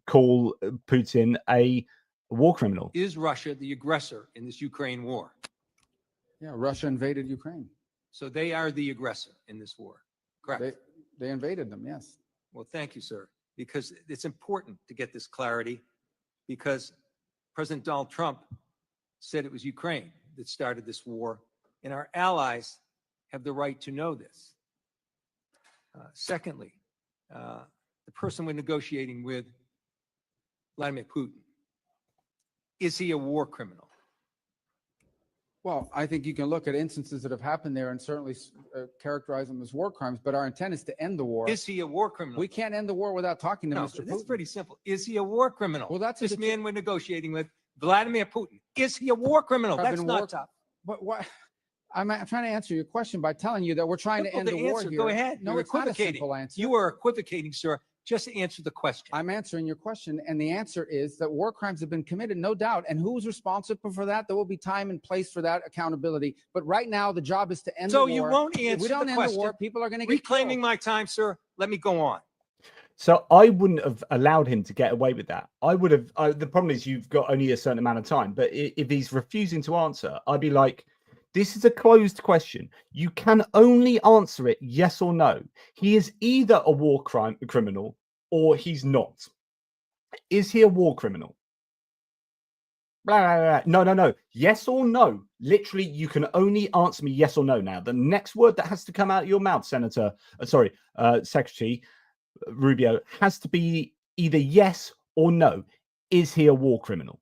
call Putin a war criminal. Is Russia the aggressor in this Ukraine war? Yeah, Russia invaded Ukraine. So they are the aggressor in this war, correct? They invaded them, yes. Well, thank you, sir, because it's important to get this clarity, because President Donald Trump said it was Ukraine that started this war, and our allies have the right to know this. Secondly, the person we're negotiating with, Vladimir Putin, is he a war criminal? Well, I think you can look at instances that have happened there and certainly characterize them as war crimes, but our intent is to end the war. Is he a war criminal? We can't end the war without talking to No, Mr. Putin. that's pretty simple. Is he a war criminal? Well, that's this man we're negotiating with, Vladimir Putin. Is he a war criminal? That's not tough. But what? I'm trying to answer your question by telling you that we're trying to end the war here. Go ahead. No, You're it's not a equivocating. simple answer. You are equivocating, sir. Just answer the question. I'm answering your question, and the answer is that war crimes have been committed, no doubt. And who's responsible for that? There will be time and place for that accountability. But right now, the job is to end the war. So you won't answer If we don't the end question. the war, people are going to get Reclaiming killed. my time, sir. Let me go on. So I wouldn't have allowed him to get away with that. I would have. The problem is you've got only a certain amount of time. But if he's refusing to answer, I'd be like, this is a closed question. You can only answer it yes or no. He is either a war criminal or he's not. Is he a war criminal? Blah, blah, blah. No. Yes or no. Literally, you can only answer me yes or no now. The next word that has to come out of your mouth, Secretary Rubio, has to be either yes or no. Is he a war criminal?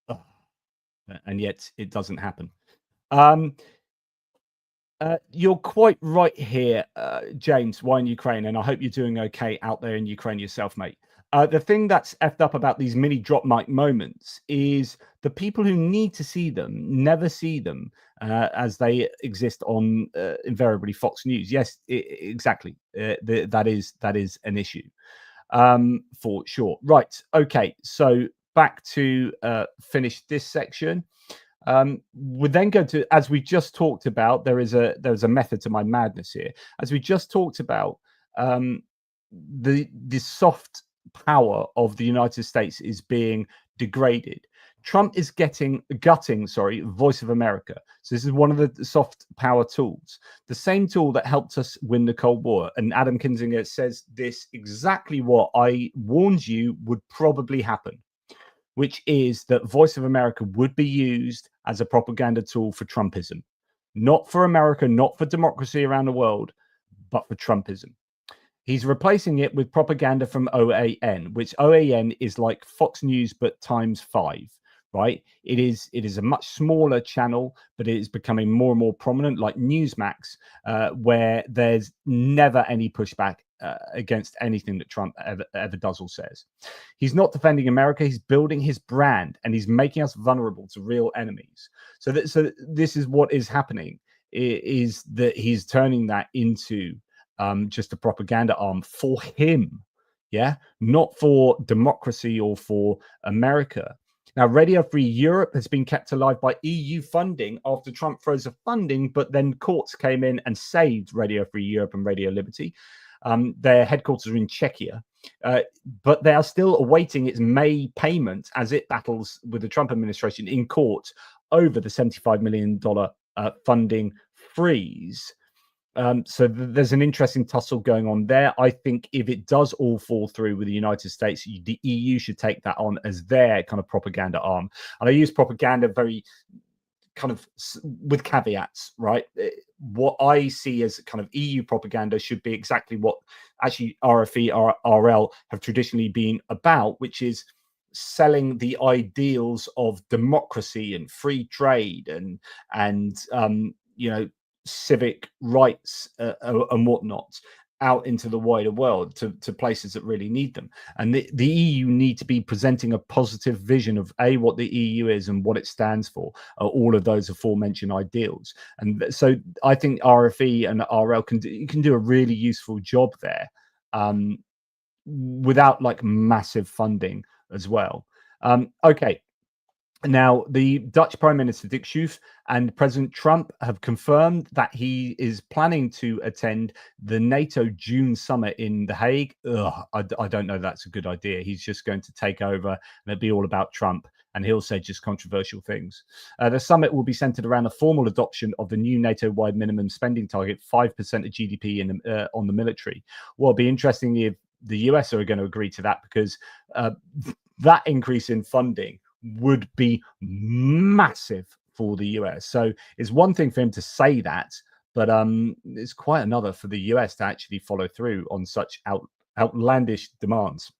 Oh. And yet it doesn't happen. You're quite right here, James. Why in Ukraine? And I hope you're doing okay out there in Ukraine yourself, mate. The thing that's effed up about these mini drop mic moments is the people who need to see them never see them as they exist on invariably Fox News. Yes, exactly. That is an issue for sure. Right. Okay. So back to finish this section. We then go to, as we just talked about, there's a method to my madness here. As we just talked about, the soft power of the United States is being degraded. Trump is gutting, Voice of America. So this is one of the soft power tools, the same tool that helped us win the Cold War. And Adam Kinzinger says this exactly what I warned you would probably happen, which is that Voice of America would be used as a propaganda tool for Trumpism, not for America, not for democracy around the world, but for Trumpism. He's replacing it with propaganda from OAN, which OAN is like Fox News, but times 5, right? It is a much smaller channel, but it is becoming more and more prominent, like Newsmax, where there's never any pushback against anything that Trump ever does or says. He's not defending America. He's building his brand, and he's making us vulnerable to real enemies. So this is what is happening, is that he's turning that into just a propaganda arm for him, not for democracy or for America. Now, Radio Free Europe has been kept alive by EU funding after Trump froze the funding, but then courts came in and saved Radio Free Europe and Radio Liberty. Their headquarters are in Czechia, but they are still awaiting its May payment as it battles with the Trump administration in court over the $75 million funding freeze. So there's an interesting tussle going on there. I think if it does all fall through with the United States, the EU should take that on as their kind of propaganda arm. And I use propaganda very kind of with caveats, right? What I see as kind of EU propaganda should be exactly what actually RFE, RL have traditionally been about, which is selling the ideals of democracy and free trade and civic rights and whatnot out into the wider world to places that really need them. And the EU need to be presenting a positive vision of what the EU is and what it stands for, all of those aforementioned ideals. And so I think RFE and RL can do a really useful job there without like massive funding as well. Okay. Now, the Dutch Prime Minister Dick Schoof and President Trump have confirmed that he is planning to attend the NATO June summit in The Hague. I don't know that's a good idea. He's just going to take over and it'll be all about Trump, and he'll say just controversial things. The summit will be centered around the formal adoption of the new NATO-wide minimum spending target, 5% of GDP on the military. Well, it'll be interesting if the US are going to agree to that, because that increase in funding would be massive for the US. So it's one thing for him to say that, but it's quite another for the US to actually follow through on such outlandish demands.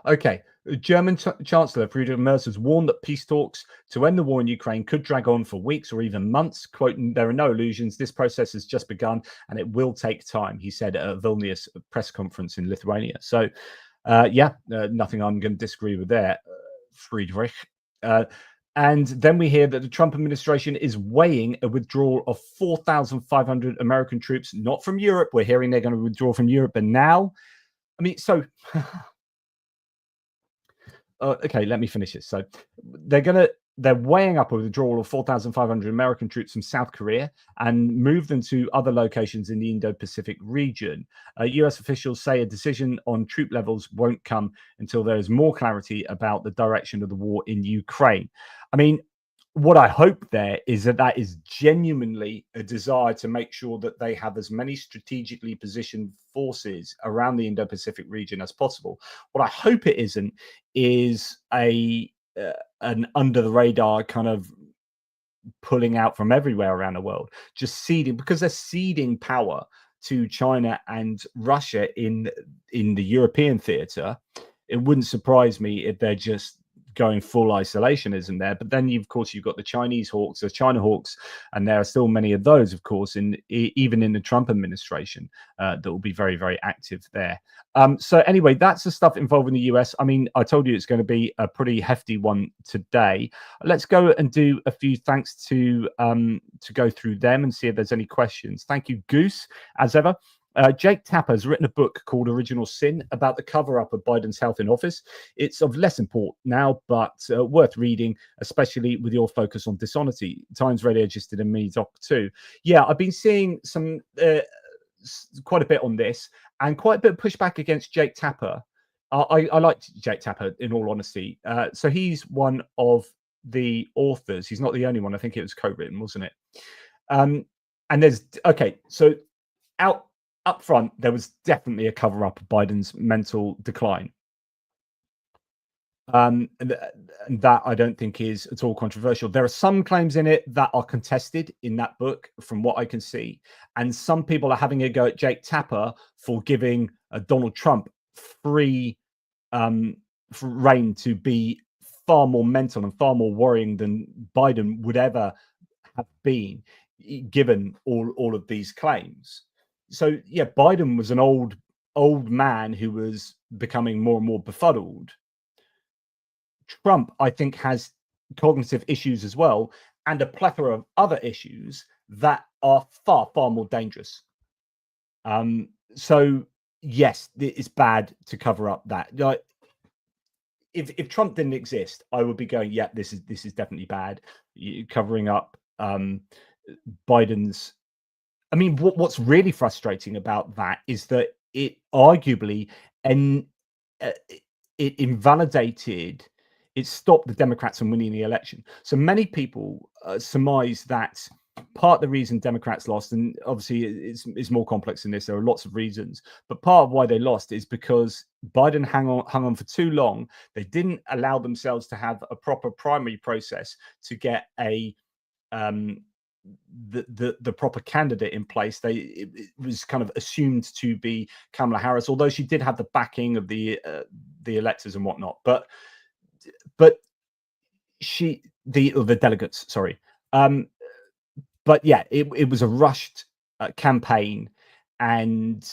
Okay, German Chancellor Friedrich Merz has warned that peace talks to end the war in Ukraine could drag on for weeks or even months. Quoting, "There are no illusions. This process has just begun and it will take time," he said at a Vilnius press conference in Lithuania. So, nothing I'm going to disagree with there, Friedrich. And then we hear that the Trump administration is weighing a withdrawal of 4,500 American troops, not from Europe. We're hearing they're going to withdraw from Europe, but now, I mean, so... okay, let me finish this. So they're weighing up a withdrawal of 4,500 American troops from South Korea and move them to other locations in the Indo-Pacific region. US officials say a decision on troop levels won't come until there is more clarity about the direction of the war in Ukraine. I mean, what I hope there is that is genuinely a desire to make sure that they have as many strategically positioned forces around the Indo-Pacific region as possible. What I hope it isn't is an under the radar kind of pulling out from everywhere around the world, just ceding, because they're ceding power to China and Russia in the European theater. It wouldn't surprise me if they're just going full isolationism there. But then of course you've got the Chinese hawks, the China hawks, and there are still many of those, of course, even in the Trump administration that will be very, very active there. So anyway, that's the stuff involving the US. I mean, I told you it's going to be a pretty hefty one today. Let's go and do a few thanks to go through them and see if there's any questions. Thank you, Goose, as ever. Jake Tapper has written a book called Original Sin about the cover-up of Biden's health in office. It's of less import now, but worth reading, especially with your focus on dishonesty. Times Radio just did a mini doc too. Yeah, I've been seeing some quite a bit on this, and quite a bit of pushback against Jake Tapper I liked Jake Tapper, in all honesty. So he's one of the authors. He's not the only one. I think it was co-written, wasn't it? And there's so up front, there was definitely a cover-up of Biden's mental decline. And that I don't think is at all controversial. There are some claims in it that are contested in that book, from what I can see, and some people are having a go at Jake Tapper for giving Donald Trump free reign to be far more mental and far more worrying than Biden would ever have been, given all of these claims. So yeah, Biden was an old man who was becoming more and more befuddled. Trump, I think, has cognitive issues as well, and a plethora of other issues that are far more dangerous. So yes, it's bad to cover up that. Like, if Trump didn't exist, I would be going, yeah, this is definitely bad. Covering up Biden's. I mean, what's really frustrating about that is that it arguably it invalidated. It stopped the Democrats from winning the election. So many people surmise that part of the reason Democrats lost, and obviously it's more complex than this, there are lots of reasons, but part of why they lost is because Biden hung on for too long. They didn't allow themselves to have a proper primary process to get a the proper candidate in place. It was kind of assumed to be Kamala Harris, although she did have the backing of the electors and whatnot. But the delegates, sorry. But yeah, it was a rushed campaign, and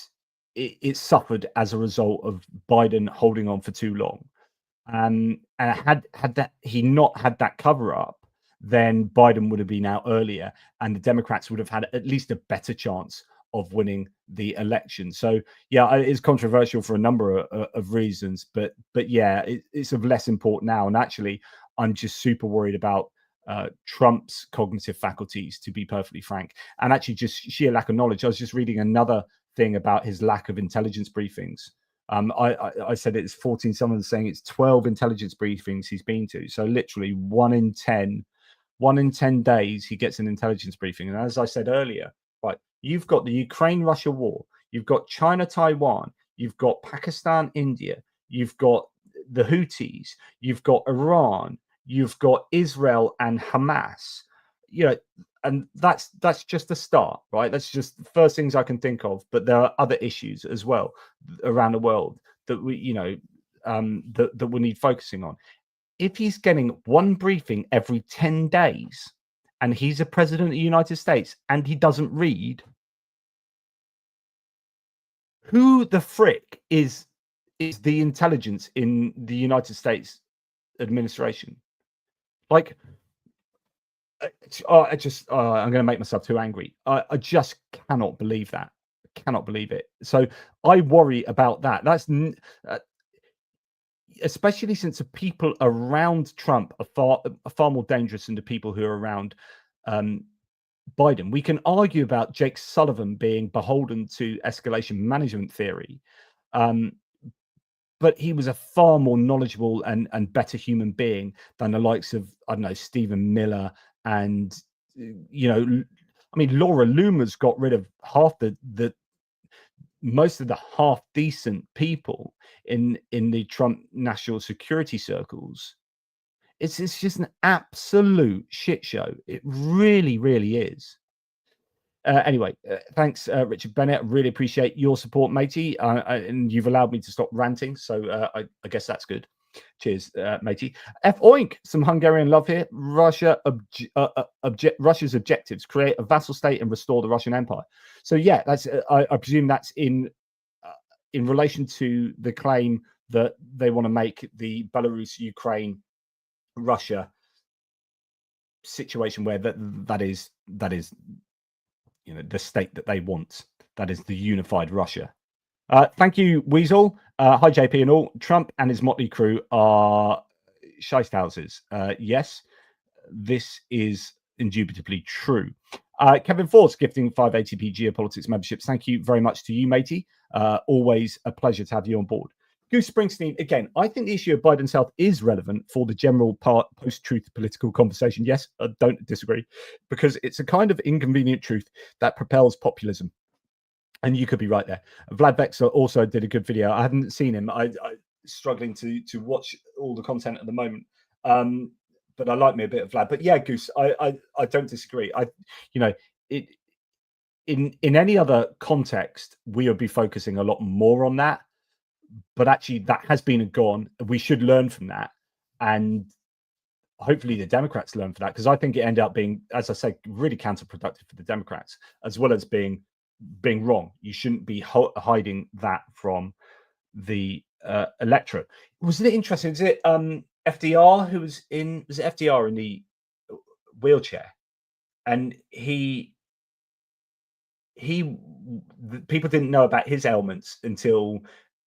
it suffered as a result of Biden holding on for too long. And had he not had that cover up, then Biden would have been out earlier, and the Democrats would have had at least a better chance of winning the election. So yeah, it's controversial for a number of reasons, but yeah, it's of less import now. And actually, I'm just super worried about Trump's cognitive faculties, to be perfectly frank, and actually just sheer lack of knowledge. I was just reading another thing about his lack of intelligence briefings. I said it's 14. Someone's saying it's 12 intelligence briefings he's been to. So literally 1 in 10 days he gets an intelligence briefing. And as I said earlier, right, you've got the Ukraine-Russia war, you've got China-Taiwan, you've got Pakistan-India, you've got the Houthis, you've got Iran, you've got Israel and Hamas. You know, and that's just the start, right? That's just the first things I can think of. But there are other issues as well around the world that we, that we need focusing on. If he's getting one briefing every 10 days and he's a president of the United States and he doesn't read, who the frick is the intelligence in the United States administration? Like, I'm going to make myself too angry. I just cannot believe that. I cannot believe it. So I worry about that. That's especially since the people around Trump are far more dangerous than the people who are around Biden. We can argue about Jake Sullivan being beholden to escalation management theory, but he was a far more knowledgeable and better human being than the likes of, I don't know, Stephen Miller and, Laura Loomer's got rid of half most of the half decent people in the Trump national security circles. It's just an absolute shit show. It really, really is. Anyway, thanks, Richard Bennett. I really appreciate your support, matey. And you've allowed me to stop ranting, so I guess that's good. Cheers, matey. F oink, some Hungarian love here. Russia's objectives: create a vassal state and restore the Russian Empire. So yeah, that's I presume that's in relation to the claim that they want to make the Belarus, Ukraine, Russia situation where that is the state that they want. That is the unified Russia. Thank you, Weasel. Hi, JP and all. Trump and his motley crew are shysthouses. Yes, this is indubitably true. Kevin Force gifting 5 ATP Geopolitics memberships. Thank you very much to you, matey. Always a pleasure to have you on board. Goose Springsteen, again, I think the issue of Biden's health is relevant for the general post-truth political conversation. Yes, I don't disagree, because it's a kind of inconvenient truth that propels populism. And you could be right there. Vlad Vexer also did a good video. I haven't seen him. I struggling to watch all the content at the moment. But I like me a bit of Vlad. But yeah, Goose, I don't disagree. In any other context, we would be focusing a lot more on that. But actually, that has been and gone. We should learn from that, and hopefully the Democrats learn from that, because I think it ended up being, as I say, really counterproductive for the Democrats, as well as being wrong. You shouldn't be hiding that from the electorate. Wasn't it interesting? Is it FDR who was in? Was it FDR in the wheelchair? And people didn't know about his ailments until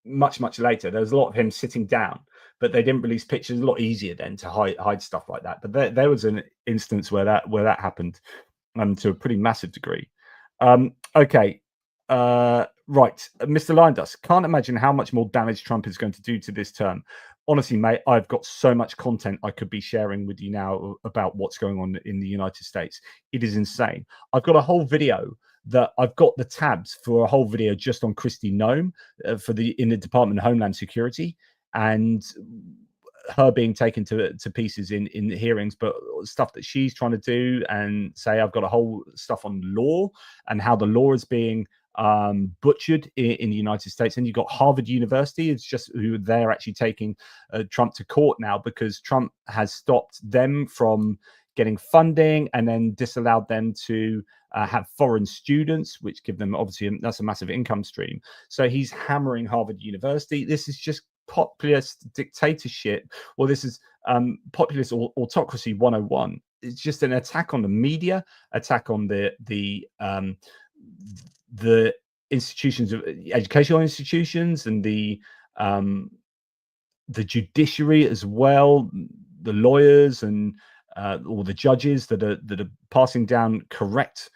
much later. There was a lot of him sitting down, but they didn't release pictures. A lot easier then to hide stuff like that. But there was an instance where that happened, to a pretty massive degree. Okay. Right. Mr. Lindus, can't imagine how much more damage Trump is going to do to this term. Honestly, mate, I've got so much content I could be sharing with you now about what's going on in the United States. It is insane. I've got a whole video that I've got the tabs for a whole video just on Kristi Noem in the Department of Homeland Security, and her being taken to pieces in the hearings, but stuff that she's trying to do and say. I've got a whole stuff on law and how the law is being butchered in the United States. And you've got Harvard University. It's just who they're actually taking Trump to court now, because Trump has stopped them from getting funding and then disallowed them to have foreign students, which give them, obviously, that's a massive income stream. So he's hammering Harvard University. This is just populist dictatorship. Well, this is populist autocracy 101. It's just an attack on the media, attack on the institutions of educational institutions, and the judiciary as well, the lawyers and all the judges that are passing down correct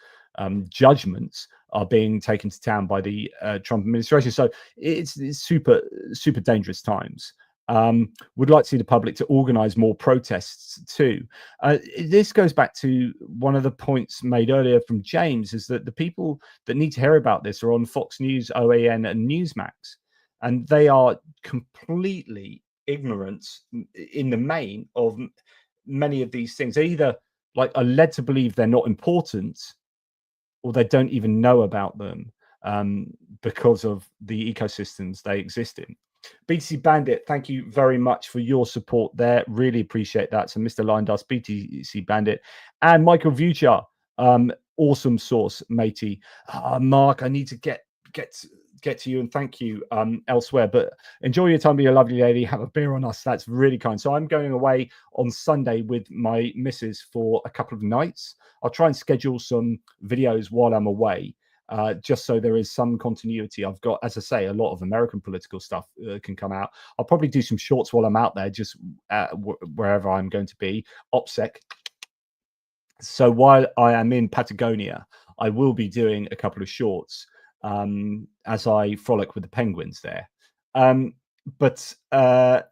judgments are being taken to town by the Trump administration. So it's super dangerous times. Would like to see the public to organize more protests too. This goes back to one of the points made earlier from James, is that the people that need to hear about this are on Fox News, OAN, and Newsmax, and they are completely ignorant in the main of many of these things. They either are led to believe they're not important, or they don't even know about them because of the ecosystems they exist in. BTC Bandit, thank you very much for your support there. Really appreciate that. So Mr. Linedust, BTC Bandit, and Michael Vucha, awesome source, matey. Mark, I need to get to you and thank you elsewhere, but enjoy your time with your lovely lady. Have a beer on us. That's really kind. So I'm going away on Sunday with my missus for a couple of nights. I'll try and schedule some videos while I'm away, just so there is some continuity. I've got, as I say, a lot of American political stuff can come out. I'll probably do some shorts while I'm out there, just wherever I'm going to be. OPSEC. So while I am in Patagonia, I will be doing a couple of shorts as I frolic with the penguins there. But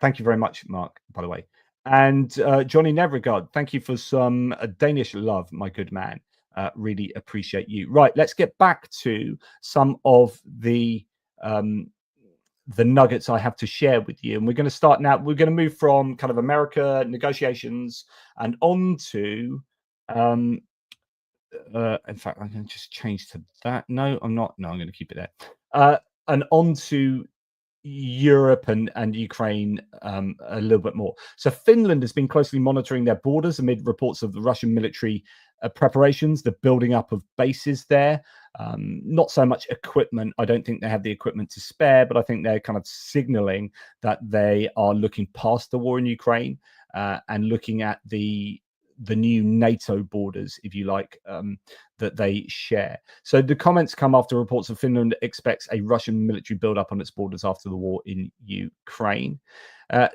thank you very much, Mark, by the way. And Johnny Nevregard, thank you for some Danish love, my good man. Really appreciate you. Right, let's get back to some of the nuggets I have to share with you. And we're going to start now. We're going to move from kind of America negotiations and on to in fact, I'm going to just change to that. No, I'm not. No, I'm going to keep it there. And on to Europe and Ukraine a little bit more. So Finland has been closely monitoring their borders amid reports of the Russian military preparations, the building up of bases there. Not so much equipment. I don't think they have the equipment to spare, but I think they're kind of signaling that they are looking past the war in Ukraine and looking at the new NATO borders, if you like, that they share. So the comments come after reports of Finland expects a Russian military buildup on its borders after the war in Ukraine.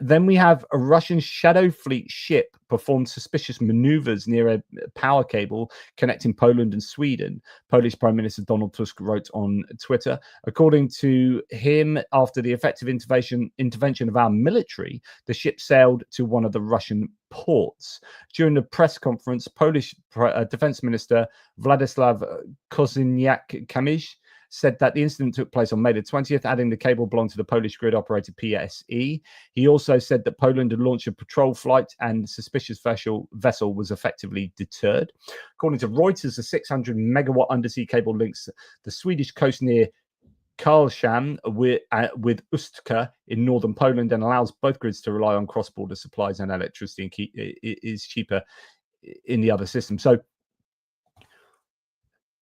Then we have a Russian Shadow Fleet ship performed suspicious maneuvers near a power cable connecting Poland and Sweden. Polish Prime Minister Donald Tusk wrote on Twitter. According to him, after the effective intervention of our military, the ship sailed to one of the Russian ports. During the press conference, Polish Defense Minister Władysław Kozyniak-Kamysz said that the incident took place on May the 20th, adding the cable belonged to the Polish grid operator PSE. He also said that Poland had launched a patrol flight and the suspicious vessel was effectively deterred. According to Reuters, a 600 megawatt undersea cable links the Swedish coast near Karlshamn with Ustka in northern Poland and allows both grids to rely on cross-border supplies, and electricity is cheaper in the other system. So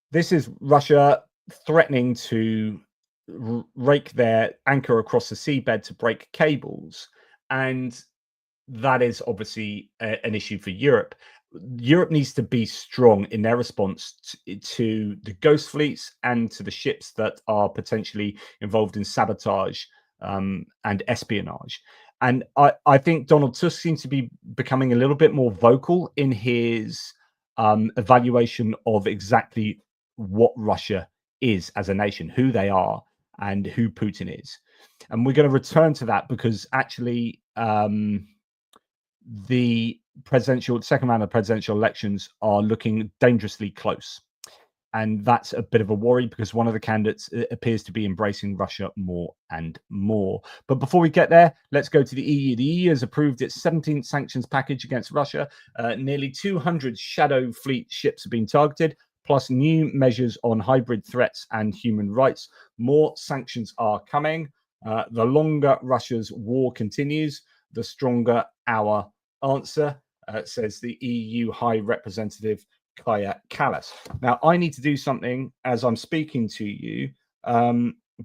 this is Russia threatening to rake their anchor across the seabed to break cables, and that is obviously an issue for Europe. Europe needs to be strong in their response to the ghost fleets and to the ships that are potentially involved in sabotage and espionage. And I think Donald Tusk seems to be becoming a little bit more vocal in his evaluation of exactly what Russia is as a nation, who they are, and who Putin is. And we're going to return to that because actually the second round of presidential elections are looking dangerously close. And that's a bit of a worry because one of the candidates appears to be embracing Russia more and more. But before we get there, let's go to the EU. The EU has approved its 17th sanctions package against Russia. Nearly 200 Shadow Fleet ships have been targeted, plus new measures on hybrid threats and human rights. More sanctions are coming. The longer Russia's war continues, the stronger our answer, says the EU High Representative Kaja Kallas. Now, I need to do something as I'm speaking to you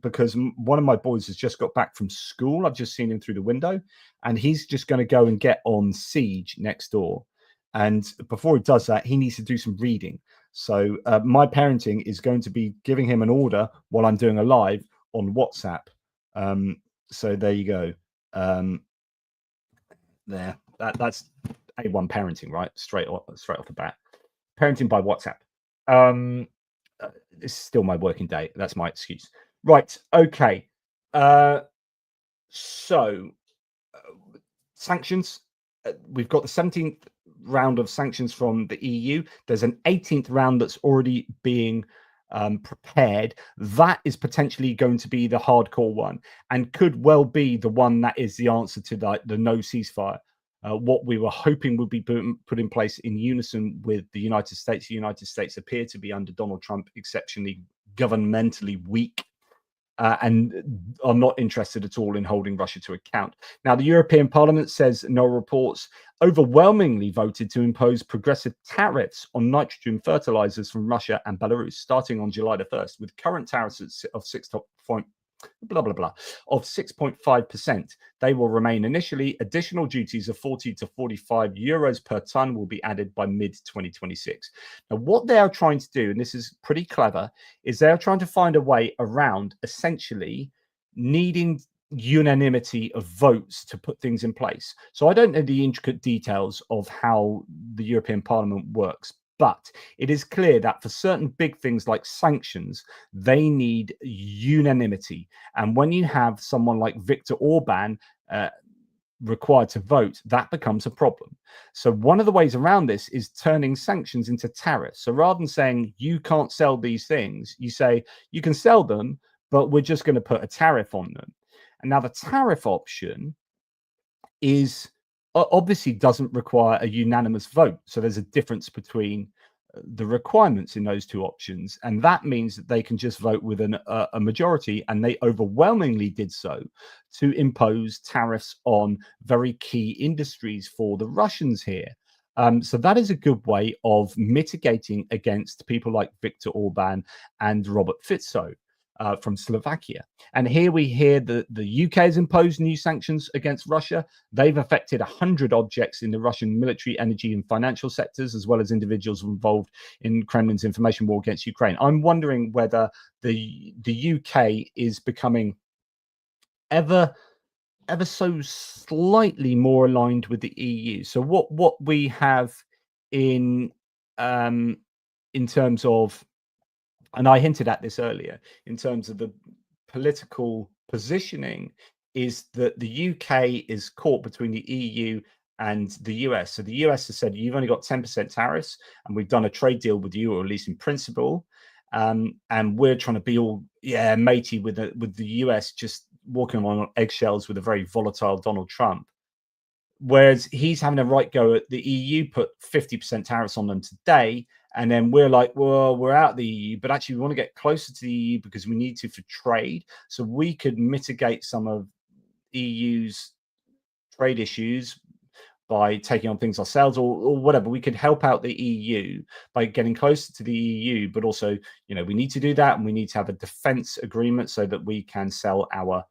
because one of my boys has just got back from school. I've just seen him through the window, and he's just going to go and get on Siege next door. And before he does that, he needs to do some reading. So my parenting is going to be giving him an order while I'm doing a live on WhatsApp. So there you go. There, that's A1 parenting, right? Straight off the bat. Parenting by WhatsApp. It's still my working day. That's my excuse. Right. Okay. So sanctions. We've got the 17th round of sanctions from the EU. There's an 18th round that's already being prepared. That is potentially going to be the hardcore one and could well be the one that is the answer to the no ceasefire. What we were hoping would be put in place in unison with the United States. The United States appear to be under Donald Trump exceptionally governmentally weak and are not interested at all in holding Russia to account. Now, the European Parliament, says no reports, overwhelmingly voted to impose progressive tariffs on nitrogen fertilizers from Russia and Belarus starting on July the 1st, with current tariffs of 6.5%. They will remain initially. Additional duties of 40 to 45 euros per ton will be added by mid-2026. Now, what they are trying to do, and this is pretty clever, is they are trying to find a way around essentially needing unanimity of votes to put things in place. So I don't know the intricate details of how the European Parliament works, but it is clear that for certain big things like sanctions, they need unanimity. And when you have someone like Viktor Orban required to vote, that becomes a problem. So one of the ways around this is turning sanctions into tariffs. So rather than saying you can't sell these things, you say you can sell them, but we're just going to put a tariff on them. And now the tariff option is obviously doesn't require a unanimous vote. So there's a difference between the requirements in those two options. And that means that they can just vote with a majority, and they overwhelmingly did so to impose tariffs on very key industries for the Russians here. So that is a good way of mitigating against people like Viktor Orban and Robert Fico from Slovakia. And here we hear that the UK has imposed new sanctions against Russia. They've affected 100 objects in the Russian military, energy, and financial sectors, as well as individuals involved in Kremlin's information war against Ukraine. I'm wondering whether the UK is becoming ever ever so slightly more aligned with the EU. So what we have in terms of, and I hinted at this earlier, in terms of the political positioning, is that the UK is caught between the EU and the US. So the US has said, you've only got 10% tariffs, and we've done a trade deal with you, or at least in principle. And we're trying to be all matey with the US, just walking on eggshells with a very volatile Donald Trump. Whereas he's having a right go at the EU, put 50% tariffs on them today. And then we're like, well, we're out of the EU, but actually we want to get closer to the EU because we need to for trade. So we could mitigate some of EU's trade issues by taking on things ourselves, or whatever. We could help out the EU by getting closer to the EU, but also, we need to do that, and we need to have a defense agreement so that we can sell our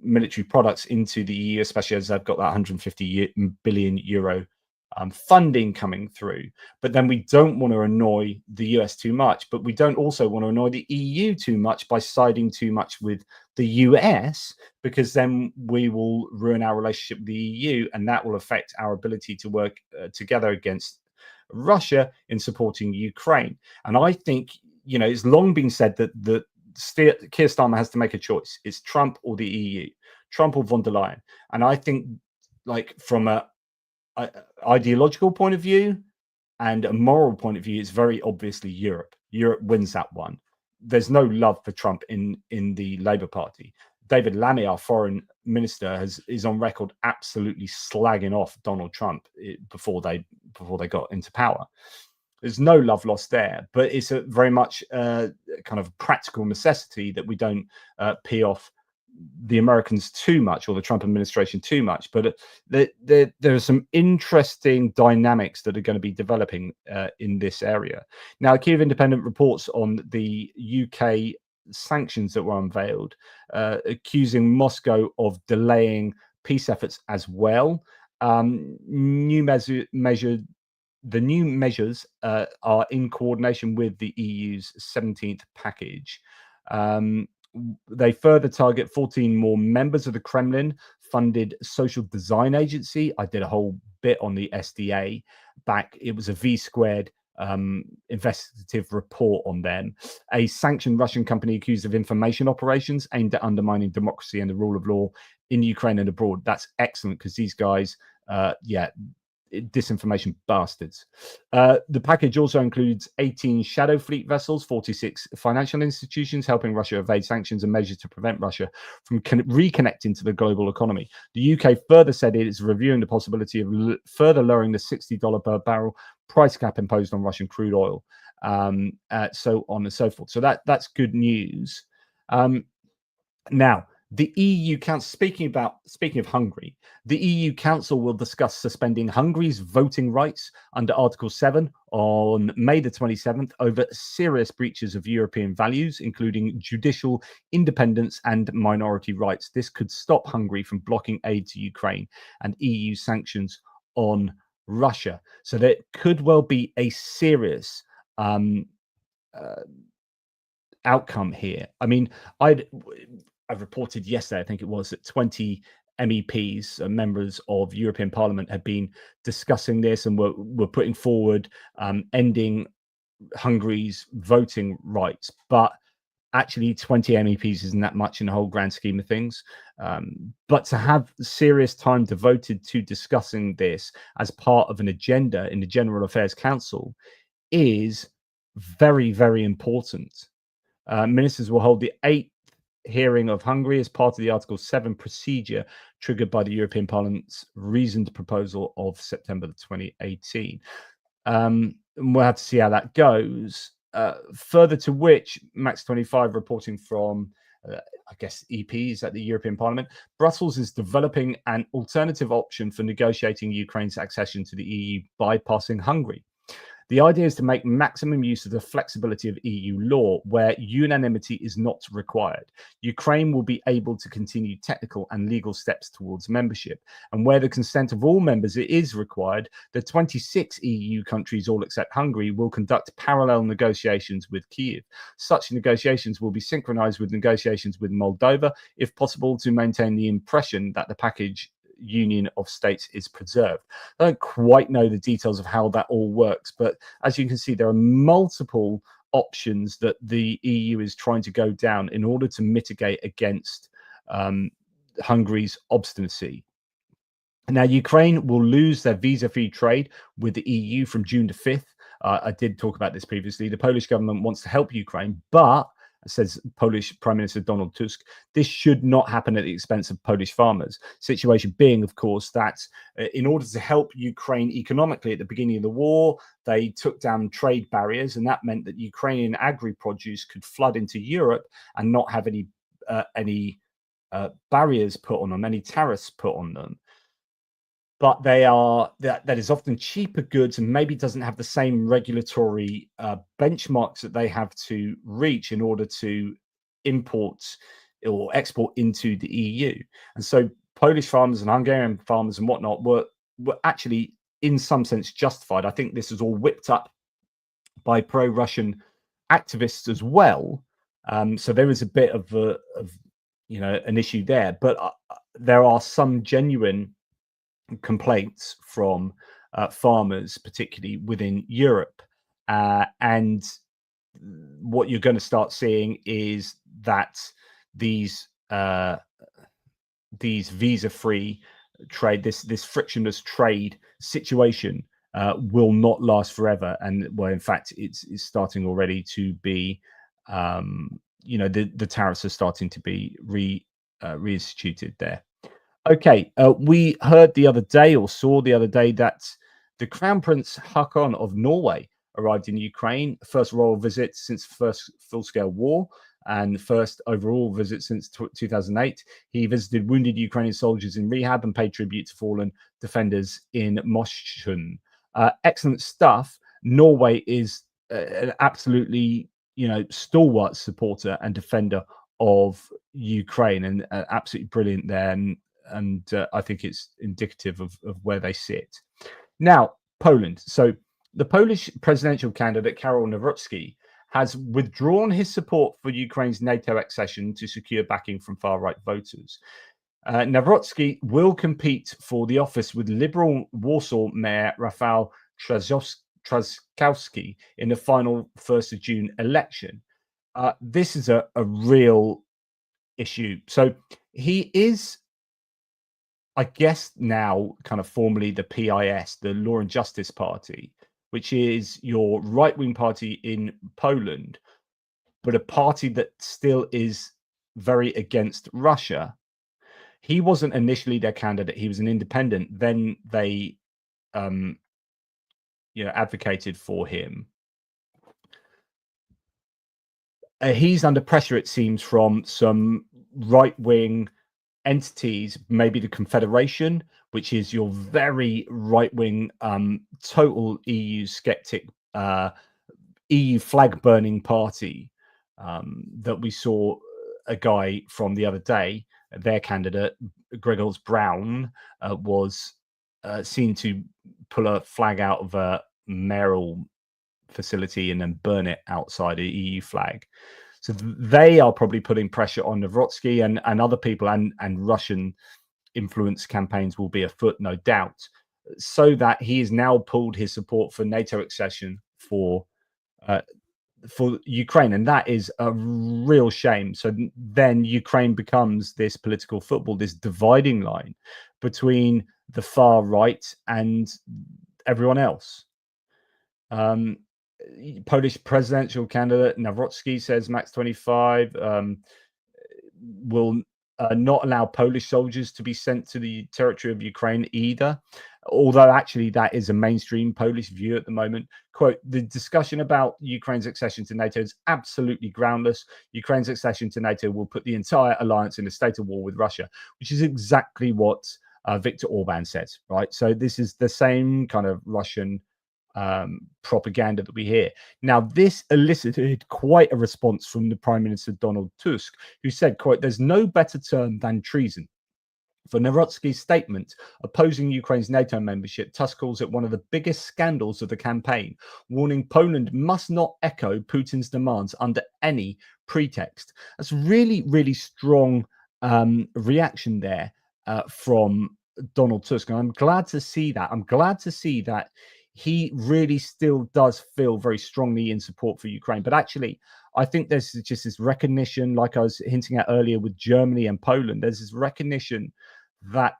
military products into the EU, especially as they've got that 150 billion euro funding coming through. But then we don't want to annoy the US too much, but we don't also want to annoy the EU too much by siding too much with the US, because then we will ruin our relationship with the EU, and that will affect our ability to work together against Russia in supporting Ukraine. And I think, it's long been said that Keir Starmer has to make a choice. It's Trump or the EU, Trump or von der Leyen. And I think, from a ideological point of view and a moral point of view, it's very obviously Europe. Europe wins that one. There's no love for Trump in the Labour Party. David Lammy, our foreign minister, is on record absolutely slagging off Donald Trump before they got into power. There's no love lost there, but it's a very much kind of practical necessity that we don't pee off the Americans too much, or the Trump administration too much. But there are some interesting dynamics that are going to be developing in this area. Now, Kyiv Independent reports on the UK sanctions that were unveiled, accusing Moscow of delaying peace efforts as well. The new measures are in coordination with the EU's 17th package. They further target 14 more members of the Kremlin-funded social design agency. I did a whole bit on the SDA back. It was a V-squared investigative report on them. A sanctioned Russian company accused of information operations aimed at undermining democracy and the rule of law in Ukraine and abroad. That's excellent, because these guys, disinformation bastards. The package also includes 18 shadow fleet vessels, 46 financial institutions helping Russia evade sanctions, and measures to prevent Russia from reconnecting to the global economy. The UK further said it is reviewing the possibility of further lowering the $60 per barrel price cap imposed on Russian crude oil, so on and so forth. So that's good news. Now, the EU Council, speaking of Hungary, the EU Council will discuss suspending Hungary's voting rights under Article 7 on May the 27th over serious breaches of European values, including judicial independence and minority rights. This could stop Hungary from blocking aid to Ukraine and EU sanctions on Russia. So there could well be a serious outcome here. I mean, I've reported yesterday, I think it was, that 20 MEPs, members of European Parliament, had been discussing this and were putting forward ending Hungary's voting rights. But actually, 20 MEPs isn't that much in the whole grand scheme of things. But to have serious time devoted to discussing this as part of an agenda in the General Affairs Council is very, very important. Ministers will hold the 8th hearing of Hungary as part of the Article 7 procedure triggered by the European Parliament's reasoned proposal of September 2018. We'll have to see how that goes. Further to which, Max 25 reporting from, I guess, EPs at the European Parliament, Brussels is developing an alternative option for negotiating Ukraine's accession to the EU, bypassing Hungary. The idea is to make maximum use of the flexibility of EU law, where unanimity is not required. Ukraine will be able to continue technical and legal steps towards membership. And where the consent of all members is required, the 26 EU countries, all except Hungary, will conduct parallel negotiations with Kyiv. Such negotiations will be synchronized with negotiations with Moldova, if possible, to maintain the impression that the package union of states is preserved. I don't quite know the details of how that all works, but as you can see, there are multiple options that the EU is trying to go down in order to mitigate against Hungary's obstinacy. Now, Ukraine will lose their visa-free trade with the EU from June the 5th. I did talk about this previously. The Polish government wants to help Ukraine, but, says Polish Prime Minister Donald Tusk, this should not happen at the expense of Polish farmers. Situation being, of course, that in order to help Ukraine economically at the beginning of the war, they took down trade barriers, and that meant that Ukrainian agri-produce could flood into Europe and not have any barriers put on them, any tariffs put on them. But they are that is often cheaper goods and maybe doesn't have the same regulatory benchmarks that they have to reach in order to import or export into the EU. And so Polish farmers and Hungarian farmers and whatnot were actually, in some sense, justified. I think this is all whipped up by pro-Russian activists as well. So there is a bit of an issue there. But there are some genuine complaints from farmers, particularly within Europe, and what you're going to start seeing is that these visa-free trade, this frictionless trade situation, will not last forever, and well, in fact, it's starting already to be. The tariffs are starting to be reinstituted there. Okay, we heard the other day, or saw the other day, that the Crown Prince Haakon of Norway arrived in Ukraine, first royal visit since the first full-scale war, and first overall visit since 2008. He visited wounded Ukrainian soldiers in rehab and paid tribute to fallen defenders in Moshchun. Excellent stuff. Norway is an absolutely, stalwart supporter and defender of Ukraine, and absolutely brilliant there. And I think it's indicative of where they sit. Now, Poland. So the Polish presidential candidate, Karol Nawrocki, has withdrawn his support for Ukraine's NATO accession to secure backing from far-right voters. Nawrocki will compete for the office with Liberal Warsaw Mayor Rafał Trzaskowski in the final 1st of June election. This is a real issue. So he is, I guess, now kind of formally the PIS, the Law and Justice Party, which is your right-wing party in Poland, but a party that still is very against Russia. He wasn't initially their candidate. He was an independent. Then they advocated for him. He's under pressure, it seems, from some right-wing entities, maybe the Confederation, which is your very right-wing, total EU skeptic, EU flag-burning party that we saw a guy from the other day. Their candidate, Grzegorz Braun, was seen to pull a flag out of a mayoral facility and then burn it outside a EU flag. So they are probably putting pressure on Nawrocki, and other people, and Russian influence campaigns will be afoot, no doubt, so that he has now pulled his support for NATO accession for Ukraine, and that is a real shame. So then Ukraine becomes this political football, this dividing line between the far right and everyone else. Polish presidential candidate Nawrocki says Max 25 will not allow Polish soldiers to be sent to the territory of Ukraine either, although actually that is a mainstream Polish view at the moment. Quote, the discussion about Ukraine's accession to NATO is absolutely groundless. Ukraine's accession to NATO will put the entire alliance in a state of war with Russia, which is exactly what Viktor Orban said, right? So this is the same kind of Russian propaganda that we hear. Now, this elicited quite a response from the Prime Minister Donald Tusk, who said, quote, "There's no better term than treason." For Nawrocki's statement opposing Ukraine's NATO membership, Tusk calls it one of the biggest scandals of the campaign, warning Poland must not echo Putin's demands under any pretext. That's really, really strong reaction there from Donald Tusk. And I'm glad to see that. I'm glad to see that he really still does feel very strongly in support for Ukraine. But actually, I think there's just this recognition, like I was hinting at earlier with Germany and Poland, there's this recognition that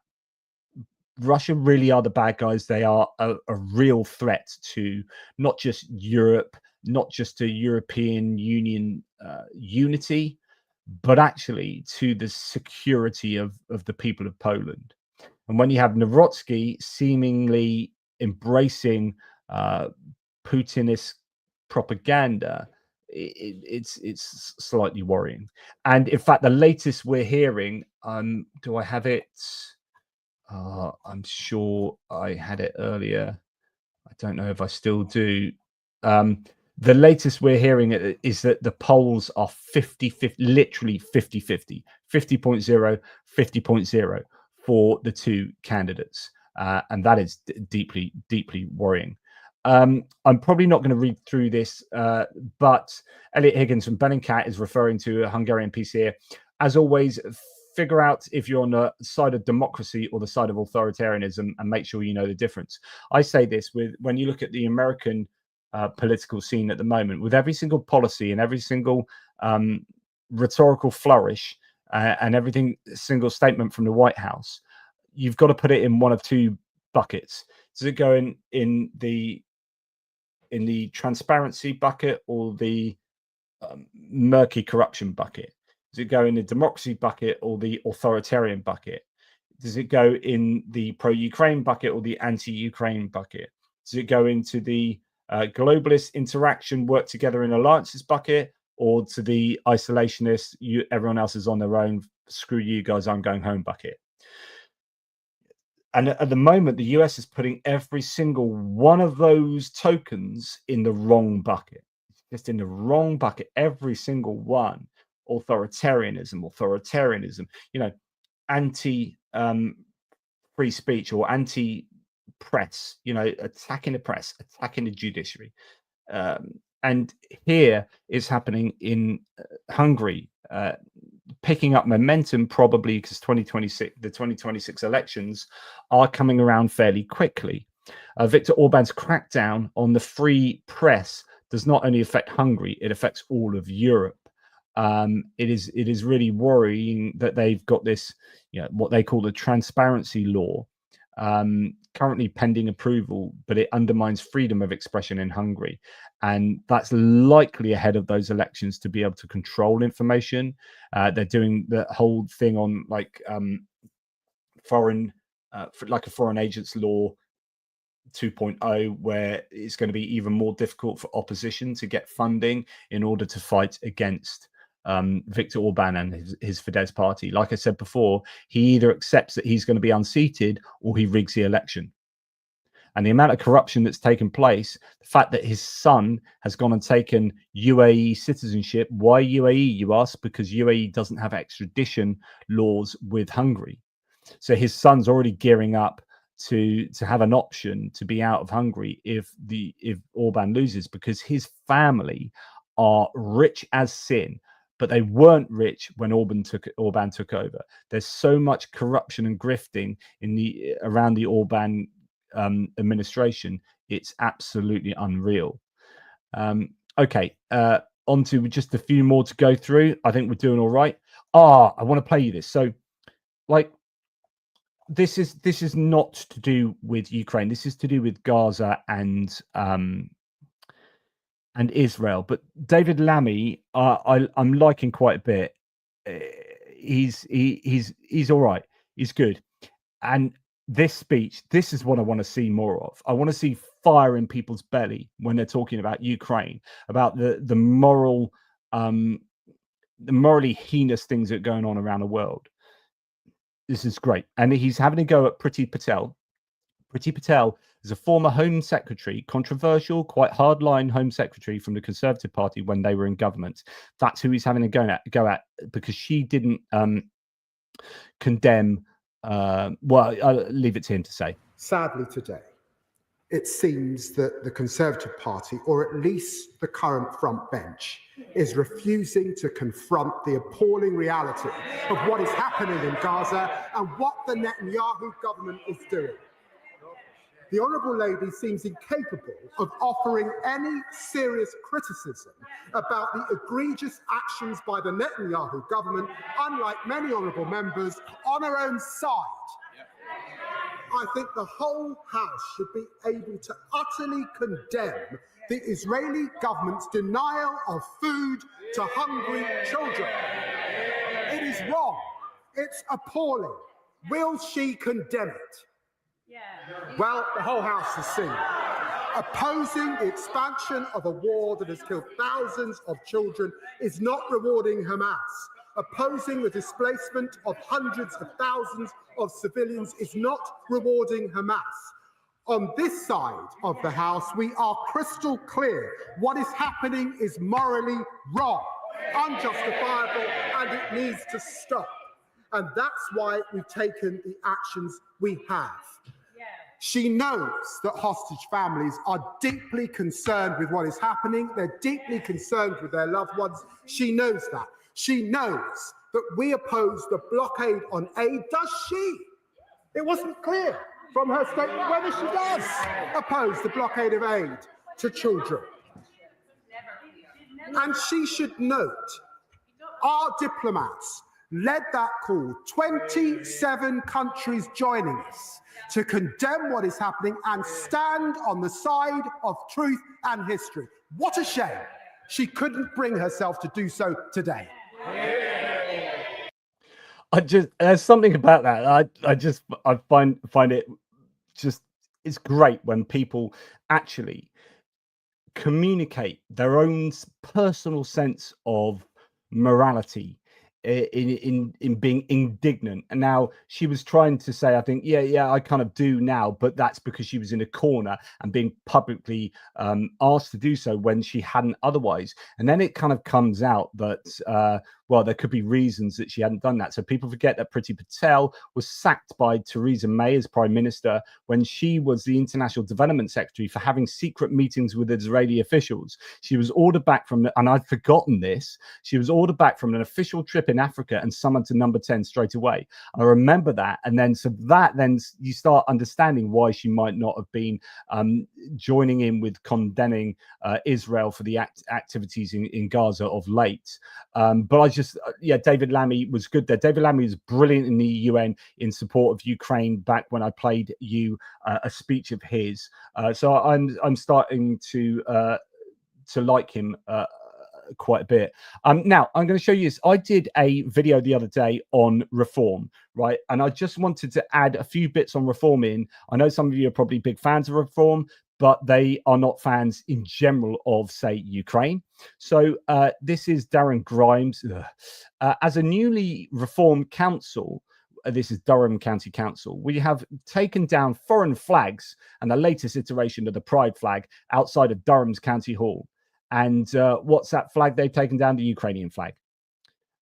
Russia really are the bad guys. They are a real threat to not just Europe, not just to European Union unity, but actually to the security of the people of Poland. And when you have Nawrocki seemingly embracing Putinist propaganda, it's slightly worrying. And in fact, the latest we're hearing, do I have it? I'm sure I had it earlier. I don't know if I still do. The latest we're hearing is that the polls are 50-50, literally 50-50, 50.0, 50.0 for the two candidates. And that is deeply, deeply worrying. I'm probably not going to read through this, but Elliot Higgins from Bellingcat is referring to a Hungarian piece here. As always, figure out if you're on the side of democracy or the side of authoritarianism, and make sure you know the difference. I say this with when you look at the American political scene at the moment, with every single policy and every single rhetorical flourish and everything single statement from the White House, you've got to put it in one of two buckets. Does it go in the transparency bucket or the murky corruption bucket? Does it go in the democracy bucket or the authoritarian bucket? Does it go in the pro-Ukraine bucket or the anti-Ukraine bucket? Does it go into the globalist interaction, work together in alliances bucket, or to the isolationist, everyone else is on their own, screw you guys, I'm going home bucket? And at the moment, the US is putting every single one of those tokens in the wrong bucket. Just in the wrong bucket, every single one. Authoritarianism, anti free speech or anti press, attacking the press, attacking the judiciary. And here is happening in Hungary, picking up momentum probably because the 2026 elections are coming around fairly quickly. Viktor Orban's crackdown on the free press does not only affect Hungary, it affects all of Europe. It is really worrying that they've got this, what they call the transparency law, currently pending approval, but it undermines freedom of expression in Hungary. And that's likely ahead of those elections to be able to control information. They're doing the whole thing on like foreign agents law 2.0, where it's going to be even more difficult for opposition to get funding in order to fight against Viktor Orban and his Fidesz party. Like I said before, he either accepts that he's going to be unseated or he rigs the election. And the amount of corruption that's taken place, the fact that his son has gone and taken UAE citizenship. Why UAE, you ask? Because UAE doesn't have extradition laws with Hungary. So his son's already gearing up to have an option to be out of Hungary if Orban loses, because his family are rich as sin. But they weren't rich when Orban took over. There's so much corruption and grifting around the Orban administration. It's absolutely unreal. Okay, on to just a few more to go through. I think we're doing all right. I want to play you this. So, like, this is not to do with Ukraine. This is to do with Gaza and Israel. But David Lammy, I'm liking quite a bit. He's all right. He's good. And this speech, this is what I want to see more of. I want to see fire in people's belly when they're talking about Ukraine, about the moral, the morally heinous things that are going on around the world. This is great. And he's having a go at Priti Patel. Priti Patel as a former Home Secretary, controversial, quite hardline Home Secretary from the Conservative Party when they were in government. That's who he's having a go at because she didn't condemn. Well, I'll leave it to him to say. Sadly, today, it seems that the Conservative Party, or at least the current front bench, is refusing to confront the appalling reality of what is happening in Gaza and what the Netanyahu government is doing. The Honourable Lady seems incapable of offering any serious criticism about the egregious actions by the Netanyahu government, unlike many honourable members on her own side. I think the whole House should be able to utterly condemn the Israeli government's denial of food to hungry children. It is wrong. It's appalling. Will she condemn it? Well, the whole House has seen. Opposing the expansion of a war that has killed thousands of children is not rewarding Hamas. Opposing the displacement of hundreds of thousands of civilians is not rewarding Hamas. On this side of the House, we are crystal clear. What is happening is morally wrong, unjustifiable, and it needs to stop. And that's why we've taken the actions we have. She knows that hostage families are deeply concerned with what is happening. They're deeply concerned with their loved ones. She knows that. She knows that we oppose the blockade on aid. Does she? It wasn't clear from her statement whether she does oppose the blockade of aid to children. And she should note, our diplomats led that call, 27 countries joining us to condemn what is happening and stand on the side of truth and history. What a shame she couldn't bring herself to do so today. There's something about that. I find it just, it's great when people actually communicate their own personal sense of morality in being indignant. And now she was trying to say, I think, yeah, I kind of do now, but that's because she was in a corner and being publicly asked to do so when she hadn't otherwise. And then it kind of comes out that well, there could be reasons that she hadn't done that. So people forget that Priti Patel was sacked by Theresa May as Prime Minister when she was the International Development Secretary for having secret meetings with Israeli officials. She was ordered back from, and I'd forgotten this, she was ordered back from an official trip in Africa and summoned to number 10 straight away. I remember that. And then, so that, then you start understanding why she might not have been joining in with condemning Israel for the activities in Gaza of late. But I just, David Lammy was good there. David Lammy was brilliant in the UN in support of Ukraine back when I played you a speech of his. So I'm starting to like him quite a bit. Now I'm going to show you this. I did a video the other day on reform, right? And I just wanted to add a few bits on reform in. I know some of you are probably big fans of reform, but they are not fans in general of, say, Ukraine. So this is Darren Grimes. As a newly reformed council, this is Durham County Council, we have taken down foreign flags and the latest iteration of the pride flag outside of Durham's County Hall. And what's that flag they've taken down? The Ukrainian flag.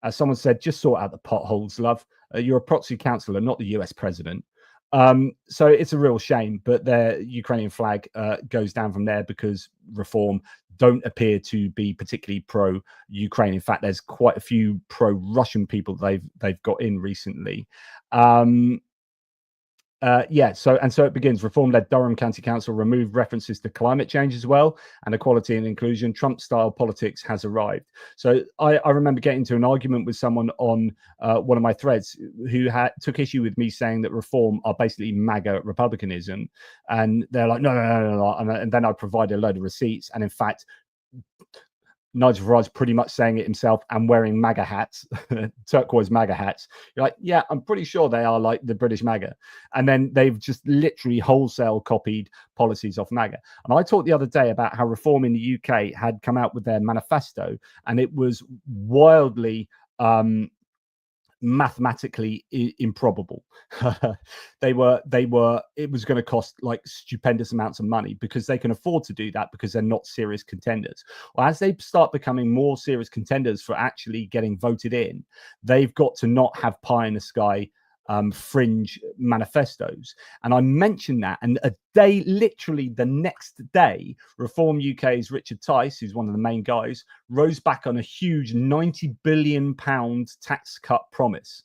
As someone said, just sort out the potholes, love. You're a proxy councillor, not the US president. So it's a real shame, but their Ukrainian flag goes down from there because reform don't appear to be particularly pro-Ukraine. In fact, there's quite a few pro-Russian people they've got in recently. So it begins. Reform-led Durham County Council removed references to climate change as well, and equality and inclusion. Trump-style politics has arrived. So I remember getting into an argument with someone on one of my threads who took issue with me saying that reform are basically MAGA republicanism, and they're like, no. And then I provided a load of receipts, and in fact, Nigel Farage pretty much saying it himself and wearing MAGA hats, turquoise MAGA hats. You're like, yeah, I'm pretty sure they are like the British MAGA. And then they've just literally wholesale copied policies off MAGA. And I talked the other day about how Reform in the UK had come out with their manifesto, and it was wildly mathematically improbable. It was going to cost like stupendous amounts of money because they can afford to do that because they're not serious contenders. Well, as they start becoming more serious contenders for actually getting voted in, they've got to not have pie in the sky fringe manifestos. And I mentioned that, and literally the next day, Reform UK's Richard Tice, who's one of the main guys, rose back on a huge £90 billion tax cut promise.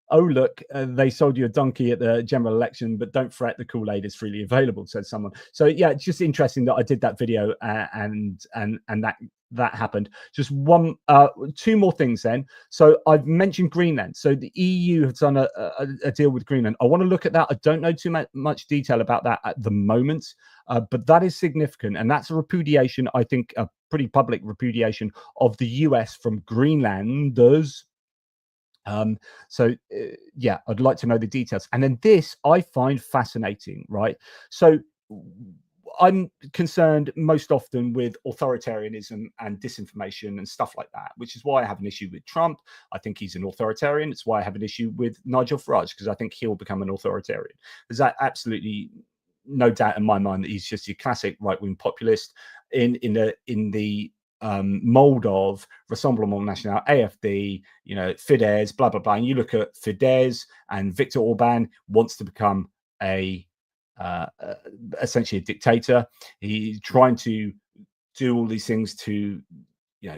Oh, look, they sold you a donkey at the general election, but don't fret, the Kool-Aid is freely available, said someone. So yeah, it's just interesting that I did that video and that happened. Just two more things then. So I've mentioned Greenland. So the EU has done a deal with Greenland. I want to look at that. I don't know too much detail about that at the moment, but that is significant. And that's a repudiation, I think, a pretty public repudiation of the US from Greenlanders. Yeah, I'd like to know the details. And then this I find fascinating, right? So I'm concerned most often with authoritarianism and disinformation and stuff like that, which is why I have an issue with Trump. I think he's an authoritarian. It's why I have an issue with Nigel Farage, because I think he'll become an authoritarian. There's absolutely no doubt in my mind that he's just your classic right-wing populist in the mold of Rassemblement National, AFD, Fidesz, blah blah blah. And you look at Fidesz, and Viktor Orban wants to become essentially a dictator. He's trying to do all these things to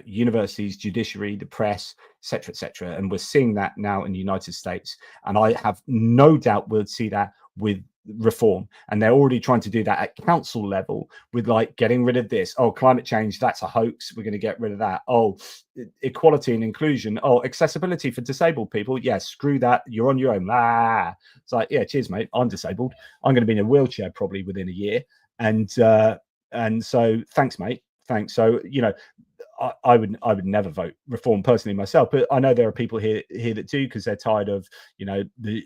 universities, judiciary, the press, etc., and we're seeing that now in the United States. And I have no doubt we'll see that with reform, and they're already trying to do that at council level with like getting rid of this. Oh, climate change, that's a hoax, we're going to get rid of that. Oh, equality and inclusion. Oh, accessibility for disabled people, yeah, screw that, you're on your own. It's like, yeah, cheers mate, I'm disabled, I'm going to be in a wheelchair probably within a year, and so thanks mate, thanks. So I would never vote reform personally myself, but I know there are people here that do, because they're tired of the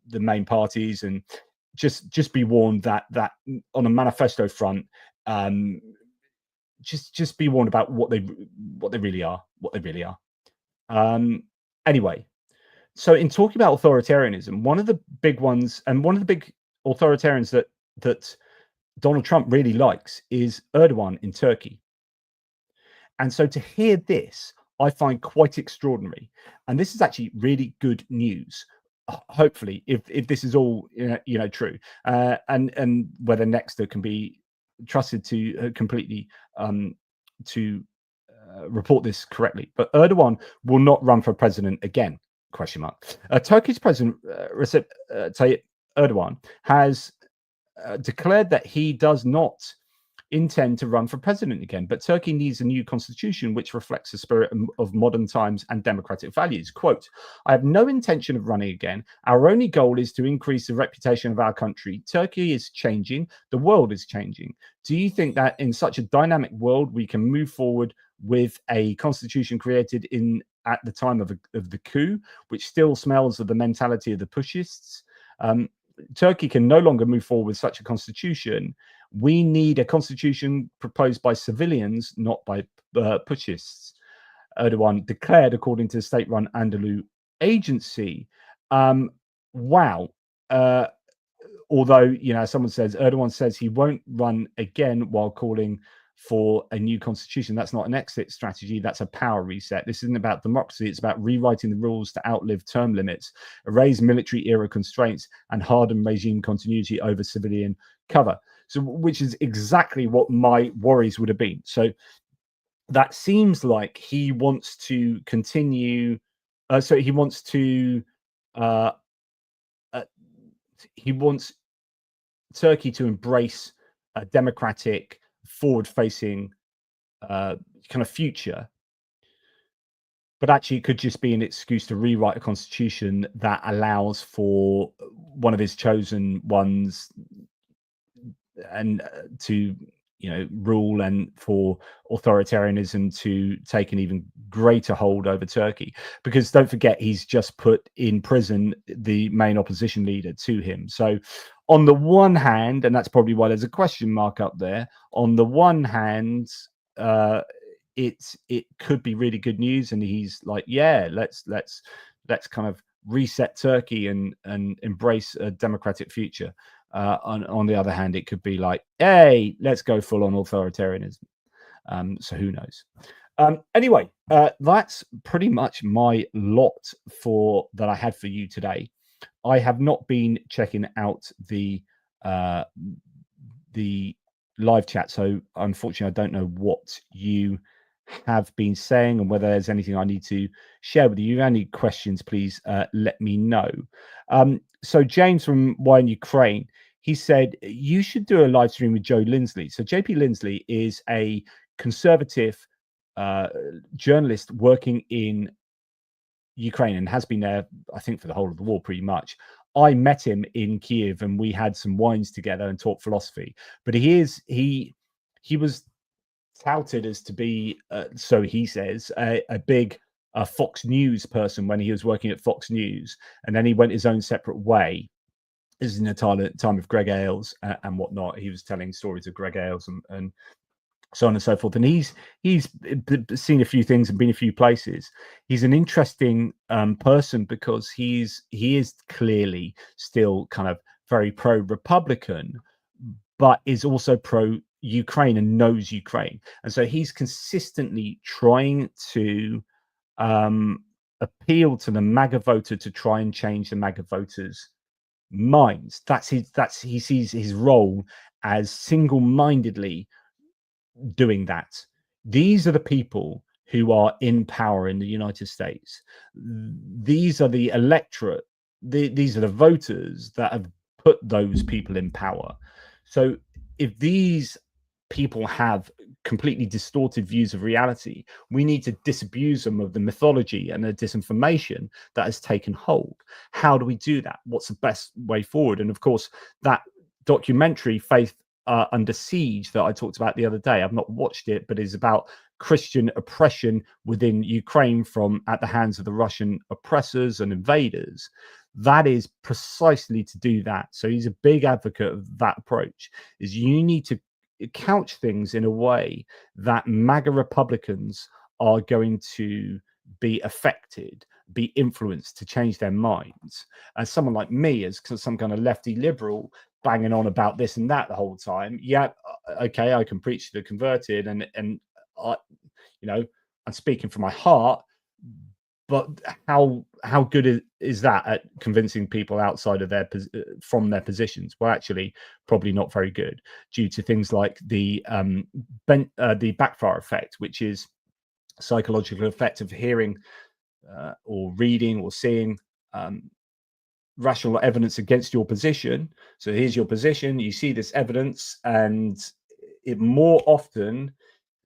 main parties. And just be warned that on a manifesto front, just be warned about what they really are. Anyway, so in talking about authoritarianism, one of the big ones, and one of the big authoritarians that Donald Trump really likes, is Erdogan in Turkey. And so to hear this, I find quite extraordinary. And this is actually really good news. Hopefully, if this is all true, and whether Nexter can be trusted to completely to report this correctly. But Erdogan will not run for president again? ? Turkey's President Recep Tayyip Erdogan has declared that he does not intend to run for president again, but Turkey needs a new constitution which reflects the spirit of modern times and democratic values. Quote, I have no intention of running again. Our only goal is to increase the reputation of our country. Turkey is changing. The world is changing. Do you think that in such a dynamic world, we can move forward with a constitution created at the time of the coup, which still smells of the mentality of the pushists? Turkey can no longer move forward with such a constitution. We need a constitution proposed by civilians, not by pushists, Erdogan declared, according to the state-run Anadolu agency. Wow. Although, someone says, Erdogan says he won't run again while calling for a new constitution. That's not an exit strategy. That's a power reset. This isn't about democracy. It's about rewriting the rules to outlive term limits, erase military era constraints, and harden regime continuity over civilian cover. So, which is exactly what my worries would have been. So that seems like he wants to continue. He wants Turkey to embrace a democratic, forward-facing kind of future, but actually it could just be an excuse to rewrite a constitution that allows for one of his chosen ones and to rule, and for authoritarianism to take an even greater hold over Turkey. Because don't forget, he's just put in prison the main opposition leader to him. So on the one hand, and that's probably why there's a question mark up there, on the one hand, it could be really good news, and he's like, yeah, let's let's kind of reset Turkey and embrace a democratic future. On the other hand, it could be like, hey, let's go full on authoritarianism. So who knows? Anyway, that's pretty much my lot that I had for you today. I have not been checking out the live chat, so unfortunately I don't know what you have been saying and whether there's anything I need to share with you. If you have any questions, please let me know. So James from Why in Ukraine, he said you should do a live stream with Joe Lindsley. So JP Lindsley is a conservative journalist working in Ukraine and has been there, I think, for the whole of the war pretty much. I met him in Kiev and we had some wines together and talked philosophy. But he was touted as to be, so he says, a big Fox News person when he was working at Fox News, and then he went his own separate way. This is in the time of Greg Ailes and whatnot. He was telling stories of Greg Ailes and so on and so forth. And he's seen a few things and been a few places. He's an interesting person because he is clearly still kind of very pro-Republican, but is also pro-Ukraine and knows Ukraine. And so he's consistently trying to appeal to the MAGA voter to try and change the MAGA voters' minds. He sees his role as single-mindedly doing that. These are the people who are in power in the United States. These are the electorate. These are the voters that have put those people in power. So if these people have completely distorted views of reality, we need to disabuse them of the mythology and the disinformation that has taken hold. How do we do that? What's the best way forward? And of course, that documentary, Faith Under Siege, that I talked about the other day, I've not watched it, but is about Christian oppression within Ukraine at the hands of the Russian oppressors and invaders. That is precisely to do that. So he's a big advocate of that approach, is you need to couch things in a way that MAGA Republicans are going to be affected, be influenced to change their minds. And someone like me, as some kind of lefty liberal, banging on about this and that the whole time, yeah, okay, I can preach to the converted, and I, I'm speaking from my heart, but how good is that at convincing people outside of from their positions? Well, actually, probably not very good, due to things like the backfire effect, which is psychological effect of hearing or reading or seeing rational evidence against your position. So here's your position, you see this evidence, and it more often,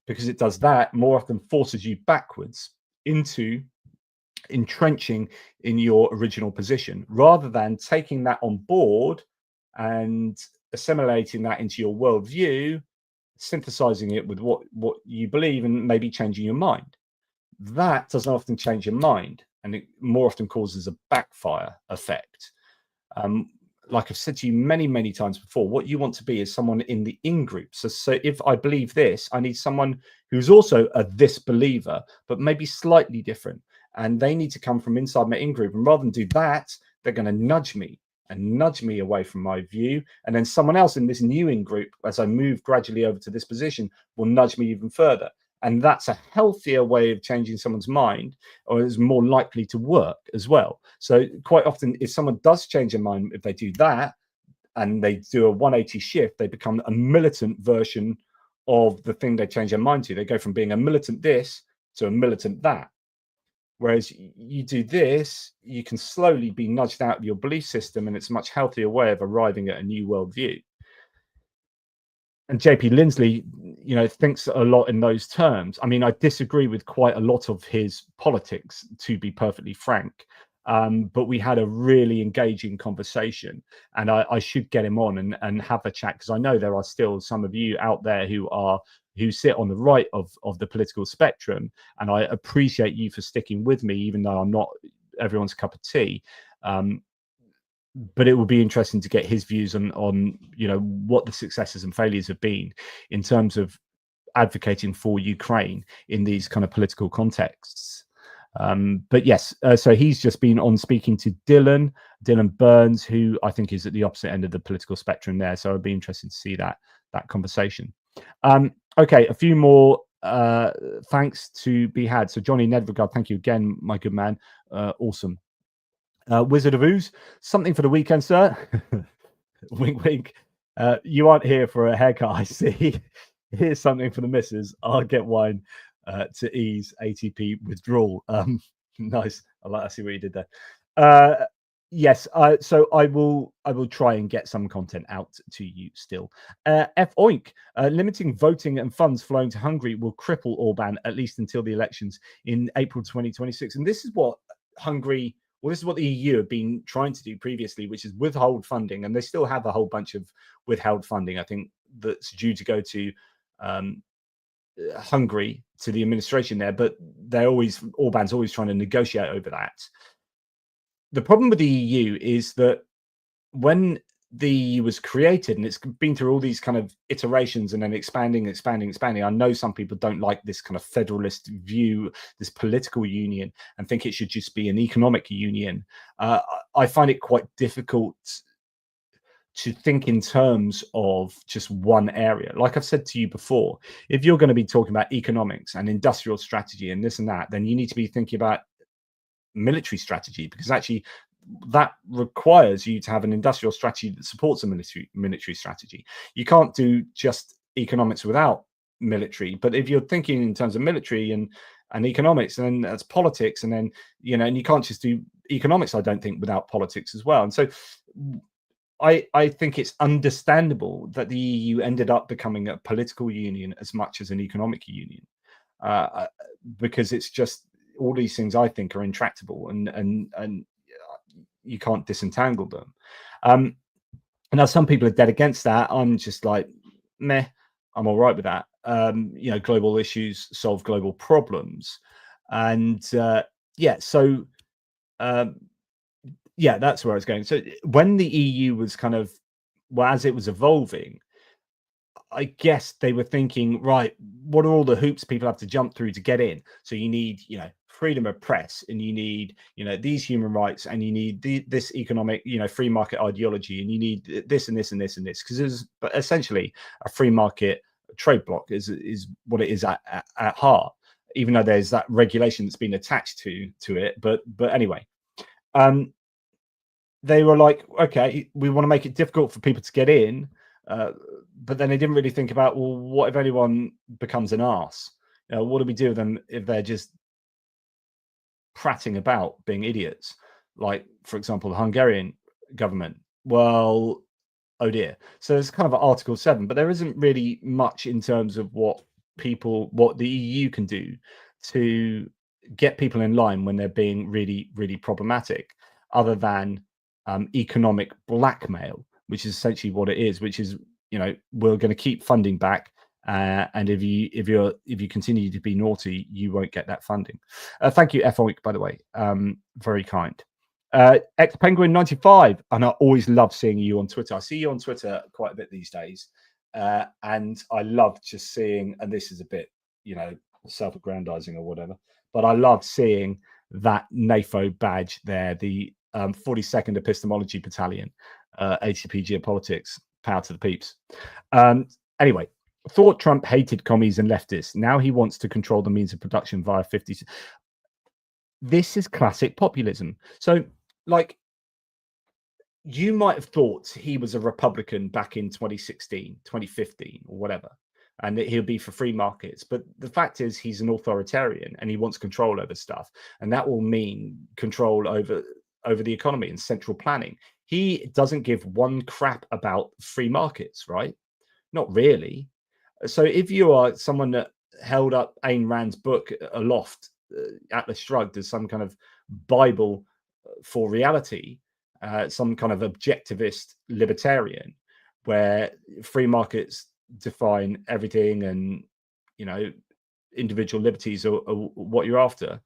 because it does that, more often forces you backwards into entrenching in your original position, rather than taking that on board and assimilating that into your worldview, synthesizing it with what you believe, and maybe changing your mind. That doesn't often change your mind, and it more often causes a backfire effect. Like I've said to you many times before, what you want to be is someone in the in-group. So if I believe this, I need someone who's also a this believer, but maybe slightly different. And they need to come from inside my in-group. And rather than do that, they're going to nudge me away from my view. And then someone else in this new in-group, as I move gradually over to this position, will nudge me even further. And that's a healthier way of changing someone's mind, or is more likely to work as well. So quite often, if someone does change their mind, if they do that and they do a 180 shift, they become a militant version of the thing they change their mind to. They go from being a militant this to a militant that. Whereas you do this, you can slowly be nudged out of your belief system, and it's a much healthier way of arriving at a new worldview. And JP Lindsley, thinks a lot in those terms. I mean, I disagree with quite a lot of his politics, to be perfectly frank. But we had a really engaging conversation, and I should get him on and have a chat, because I know there are still some of you out there who sit on the right of the political spectrum, and I appreciate you for sticking with me, even though I'm not everyone's cup of tea. But it will be interesting to get his views on what the successes and failures have been in terms of advocating for Ukraine in these kind of political contexts. But yes, so he's just been on speaking to Dylan Burns, who I think is at the opposite end of the political spectrum there. So I'd be interested to see that conversation. Okay, a few more thanks to be had. So Johnny Nedregard, thank you again, my good man. Awesome. Wizard of Ooze, something for the weekend, sir. Wink, wink. You aren't here for a haircut, I see. Here's something for the missus. I'll get wine to ease ATP withdrawal. Nice. I see what you did there. Yes. So I will try and get some content out to you still. F Oink, limiting voting and funds flowing to Hungary will cripple Orban at least until the elections in April 2026. And this is what Hungary. Well, this is what the EU have been trying to do previously, which is withhold funding, and they still have a whole bunch of withheld funding, I think, that's due to go to Hungary, to the administration there, but Orban's always trying to negotiate over that. The problem with the EU is that when the EU was created, and it's been through all these kind of iterations and then expanding. I know some people don't like this kind of federalist view, this political union, and think it should just be an economic union. I find it quite difficult to think in terms of just one area. Like I've said to you before, if you're going to be talking about economics and industrial strategy and this and that, then you need to be thinking about military strategy, because actually that requires you to have an industrial strategy that supports a military strategy. You can't do just economics without military. But if you're thinking in terms of military and economics, then that's politics, and then and you can't just do economics, I don't think, without politics as well. And so I think it's understandable that the EU ended up becoming a political union as much as an economic union, because it's just all these things I think are intractable, and you can't disentangle them. Now some people are dead against that. I'm just like, meh, I'm all right with that. Global issues solve global problems, and that's where I was going. So when the EU was as it was evolving, I guess they were thinking, right, what are all the hoops people have to jump through to get in? So you need, freedom of press, and you need, these human rights, and you need this economic, free market ideology, and you need this and this and this and this, because it's essentially a free market trade bloc is what it is at heart, even though there's that regulation that's been attached to it. But anyway, they were like, okay, we want to make it difficult for people to get in. But then they didn't really think about, well, what if anyone becomes an arse? What do we do with them if they're just prattling about, being idiots? Like, for example, the Hungarian government. Well, oh dear. So there's kind of Article 7, but there isn't really much in terms of what the EU can do to get people in line when they're being really, really problematic, other than economic blackmail, which is essentially what it is, which is, we're going to keep funding back, and if you continue to be naughty, you won't get that funding. Thank you, F-Oink, by the way, very kind. X-Penguin 95, and I always love seeing you on Twitter. I see you on Twitter quite a bit these days, and I love just seeing, and this is a bit, self-aggrandizing or whatever, but I love seeing that NAFO badge there, the 42nd Epistemology Battalion, ATP Geopolitics, power to the peeps. Anyway, thought Trump hated commies and leftists. Now he wants to control the means of production via 50s. This is classic populism. So, like, you might have thought he was a Republican back in 2016, 2015, or whatever, and that he'll be for free markets. But the fact is, he's an authoritarian, and he wants control over stuff, and that will mean control over the economy and central planning. He doesn't give one crap about free markets, right? Not really. So if you are someone that held up Ayn Rand's book aloft, Atlas Shrugged, as some kind of Bible for reality, some kind of objectivist libertarian, where free markets define everything, and individual liberties are what you're after,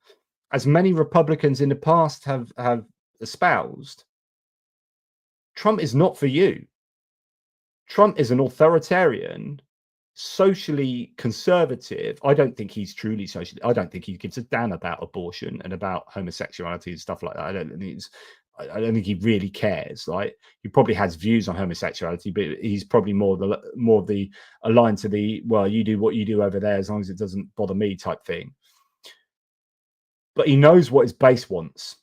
as many Republicans in the past have espoused, Trump is not for you. Trump is an authoritarian socially conservative. I don't think he's truly socially. I don't think he gives a damn about abortion and about homosexuality and stuff like that. I don't think he really cares. Like, he probably has views on homosexuality, but he's probably more of the aligned to the, well, you do what you do over there as long as it doesn't bother me type thing. But he knows what his base wants.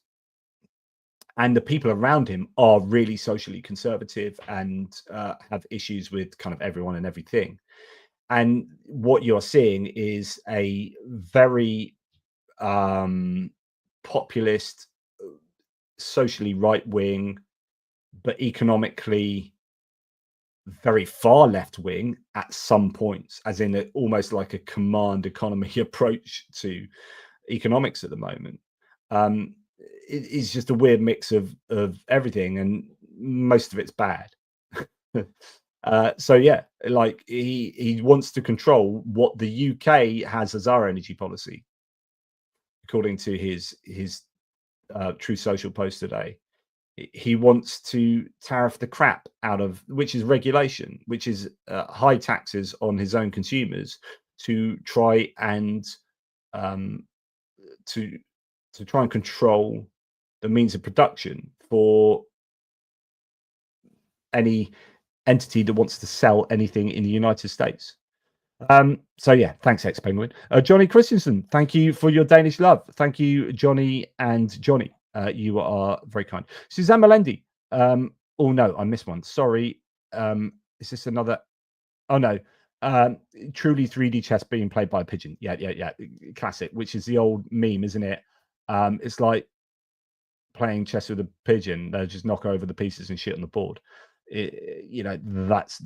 And the people around him are really socially conservative and have issues with kind of everyone and everything. And what you're seeing is a very populist, socially right-wing, but economically very far left-wing at some points, as in almost like a command economy approach to economics at the moment. It's just a weird mix of everything, and most of it's bad. So yeah, like he wants to control what the UK has as our energy policy, according to his True Social post today. He wants to tariff the crap out of, which is regulation, which is high taxes on his own consumers to try and to try and control the means of production for any entity that wants to sell anything in the United States. So yeah, thanks, Ex Penguin. Johnny Christensen, thank you for your Danish love. Thank you, Johnny and Johnny. You are very kind. Suzanne Melendi. Oh no, I missed one. Sorry. Is this another? Oh no. Truly 3D chess being played by a pigeon. Yeah. Classic, which is the old meme, isn't it? It's like playing chess with a pigeon. They'll just knock over the pieces and shit on the board. That's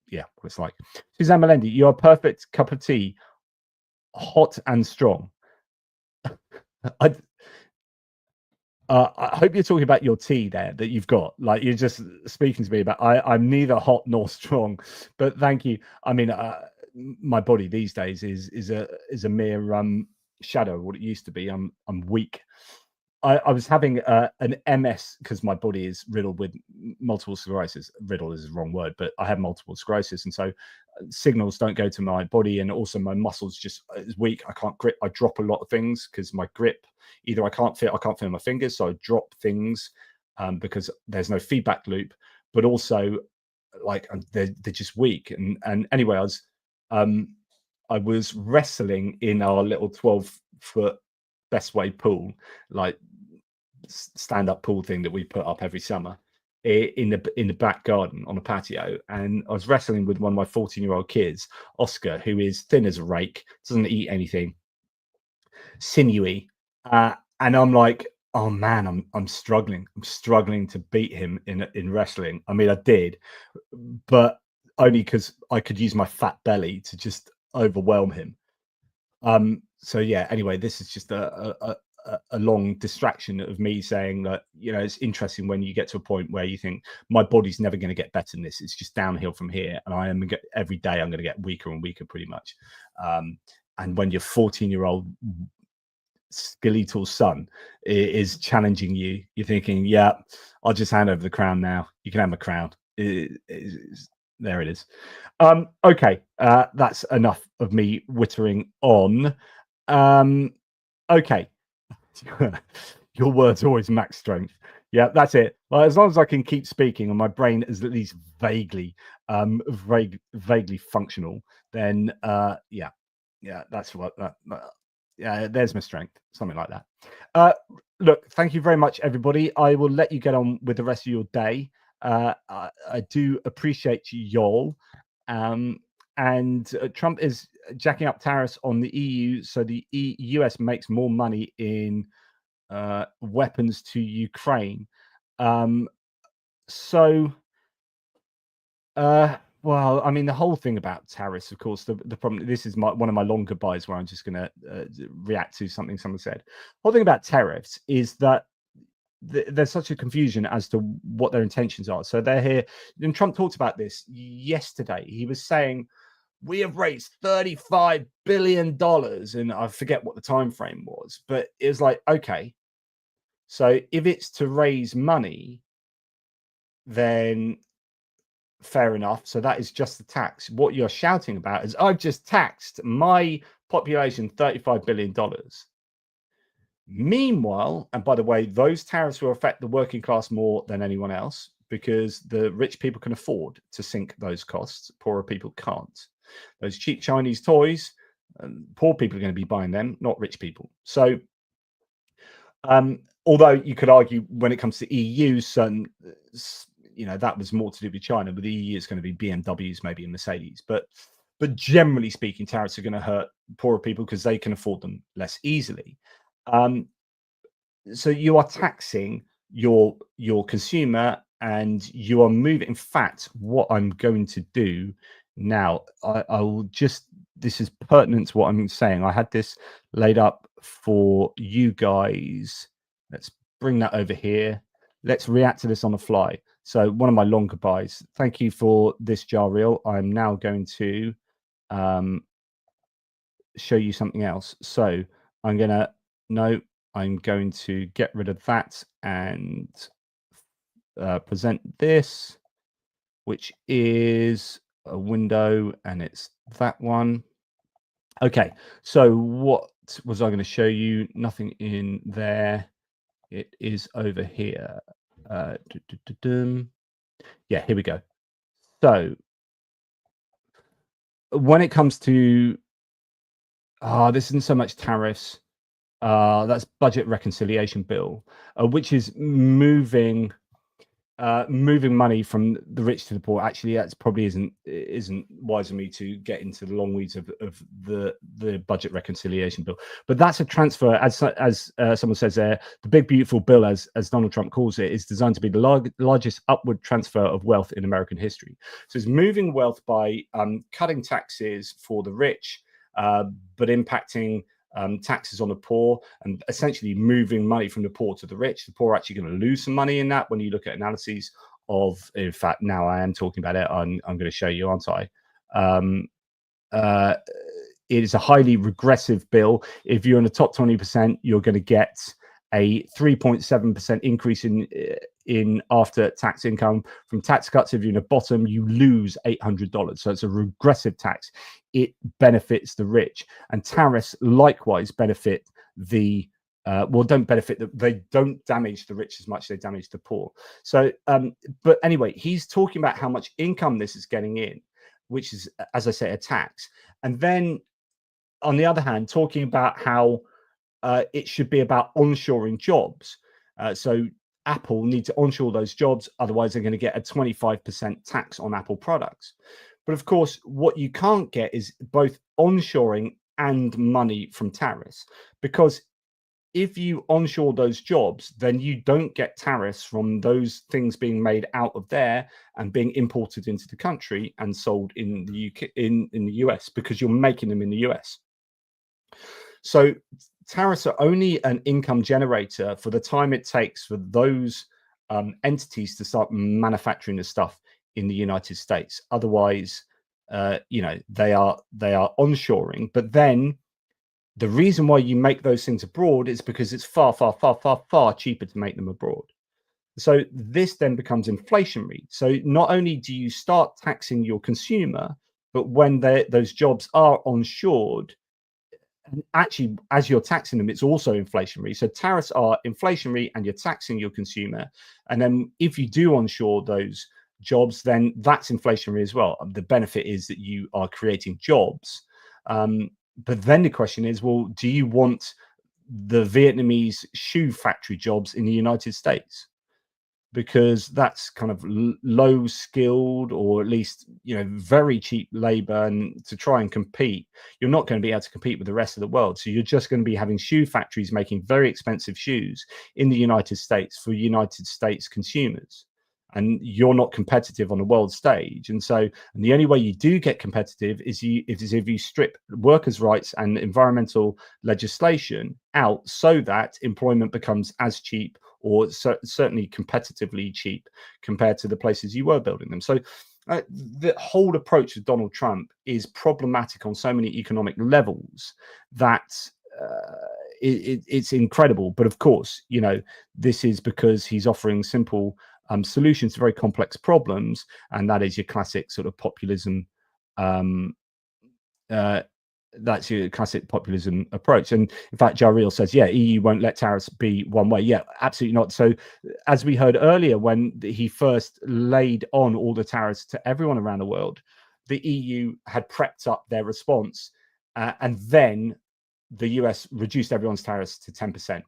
yeah, what it's like. Suzanne Melendi, you're a perfect cup of tea, hot and strong. I hope you're talking about your tea there that you've got. Like, you're just speaking to me about. I'm neither hot nor strong, but thank you. I mean, my body these days is a mere shadow of what it used to be. I'm weak. I was having an MS because my body is riddled with multiple sclerosis. Riddle is the wrong word, but I have multiple sclerosis, and so signals don't go to my body, and also my muscles just is weak. I can't grip. I drop a lot of things because my grip, either I can't feel my fingers, so I drop things because there's no feedback loop. But also, like, they're just weak. And anyway, I was wrestling in our little 12-foot best way pool, like stand-up pool thing that we put up every summer in the back garden on a patio, and I was wrestling with one of my 14-year-old kids, Oscar, who is thin as a rake, doesn't eat anything, sinewy, and I'm like, oh man, I'm struggling to beat him in wrestling. I mean, I did, but only because I could use my fat belly to just overwhelm him. So yeah, anyway, this is just a long distraction of me saying that, it's interesting when you get to a point where you think my body's never going to get better than this. It's just downhill from here. And every day I'm going to get weaker and weaker pretty much. And when your 14-year-old skeletal son is challenging you, you're thinking, yeah, I'll just hand over the crown now. You can have my crown. There it is. Okay, that's enough of me wittering on. Okay. Your words always max strength. Yeah, that's it. Well, as long as I can keep speaking and my brain is at least vaguely functional, then yeah, that's what yeah, there's my strength, something like that. Look, thank you very much, everybody. I will let you get on with the rest of your day. I do appreciate y'all. And Trump is jacking up tariffs on the EU, so the US makes more money in weapons to Ukraine. Well, I mean, the whole thing about tariffs, of course, the problem, this is one of my long goodbyes where I'm just going to react to something someone said. The whole thing about tariffs is that there's such a confusion as to what their intentions are. So they're here, and Trump talked about this yesterday. He was saying, we have raised $35 billion, and I forget what the time frame was, but it was like, okay, so if it's to raise money, then fair enough. So that is just the tax. What you're shouting about is, I've just taxed my population $35 billion. Meanwhile, and by the way, those tariffs will affect the working class more than anyone else, because the rich people can afford to sink those costs. Poorer people can't. Those cheap Chinese toys, poor people are going to be buying them, not rich people. So, although you could argue when it comes to EU, certain, that was more to do with China, but the EU is going to be BMWs, maybe, and Mercedes. But generally speaking, tariffs are going to hurt poorer people because they can afford them less easily. So you are taxing your consumer, and you are moving. In fact, what I'm going to do now, I will just, this is pertinent to what I'm saying. I had this laid up for you guys. Let's bring that over here. Let's react to this on the fly. So one of my longer buys. Thank you for this jar reel. I'm now going to show you something else. So I'm going to get rid of that and present this, which is a window, and it's that one. Okay, so what was I going to show you? Nothing in there. It is over here. Yeah, here we go. So when it comes to this isn't so much tariffs, that's budget reconciliation bill, which is moving money from the rich to the poor. Actually, that's probably isn't wise of me to get into the long weeds of the budget reconciliation bill. But that's a transfer, as someone says there. The big beautiful bill, as Donald Trump calls it, is designed to be the largest upward transfer of wealth in American history. So it's moving wealth by cutting taxes for the rich, but impacting taxes on the poor, and essentially moving money from the poor to the rich. The poor are actually going to lose some money in that when you look at analyses of, in fact, now I am talking about it, I'm going to show you, aren't I? It is a highly regressive bill. If you're in the top 20%, you're going to get a 3.7% increase in after tax income from tax cuts. If you're in the bottom, you lose $800. So it's a regressive tax. It benefits the rich, and tariffs likewise benefit the don't benefit they don't damage the rich as much as they damage the poor. So but anyway, he's talking about how much income this is getting in, which is, as I say, a tax. And then on the other hand, talking about how it should be about onshoring jobs. So Apple need to onshore those jobs, otherwise they're going to get a 25% tax on Apple products. But of course, what you can't get is both onshoring and money from tariffs, because if you onshore those jobs, then you don't get tariffs from those things being made out of there and being imported into the country and sold in the UK, in the US, because you're making them in the US. So tariffs are only an income generator for the time it takes for those entities to start manufacturing the stuff in the United States. Otherwise, they are onshoring. But then the reason why you make those things abroad is because it's far, far, far, far, far cheaper to make them abroad. So this then becomes inflationary. So not only do you start taxing your consumer, but when those jobs are onshored, and actually, as you're taxing them, it's also inflationary. So tariffs are inflationary, and you're taxing your consumer. And then if you do onshore those jobs, then that's inflationary as well. The benefit is that you are creating jobs. But then the question is, well, do you want the Vietnamese shoe factory jobs in the United States? Because that's kind of low skilled, or at least, very cheap labor, and to try and compete, you're not going to be able to compete with the rest of the world. So you're just going to be having shoe factories making very expensive shoes in the United States for United States consumers, and you're not competitive on the world stage. And the only way you do get competitive is if you strip workers' rights and environmental legislation out, so that employment becomes as cheap, or certainly competitively cheap, compared to the places you were building them. So the whole approach of Donald Trump is problematic on so many economic levels that it's incredible. But of course, this is because he's offering simple solutions to very complex problems, and that is your classic sort of populism. That's your classic populism approach. And in fact, Jarrell says, yeah, EU won't let tariffs be one way. Yeah, absolutely not. So as we heard earlier, when he first laid on all the tariffs to everyone around the world, the EU had prepped up their response, and then the US reduced everyone's tariffs to 10%.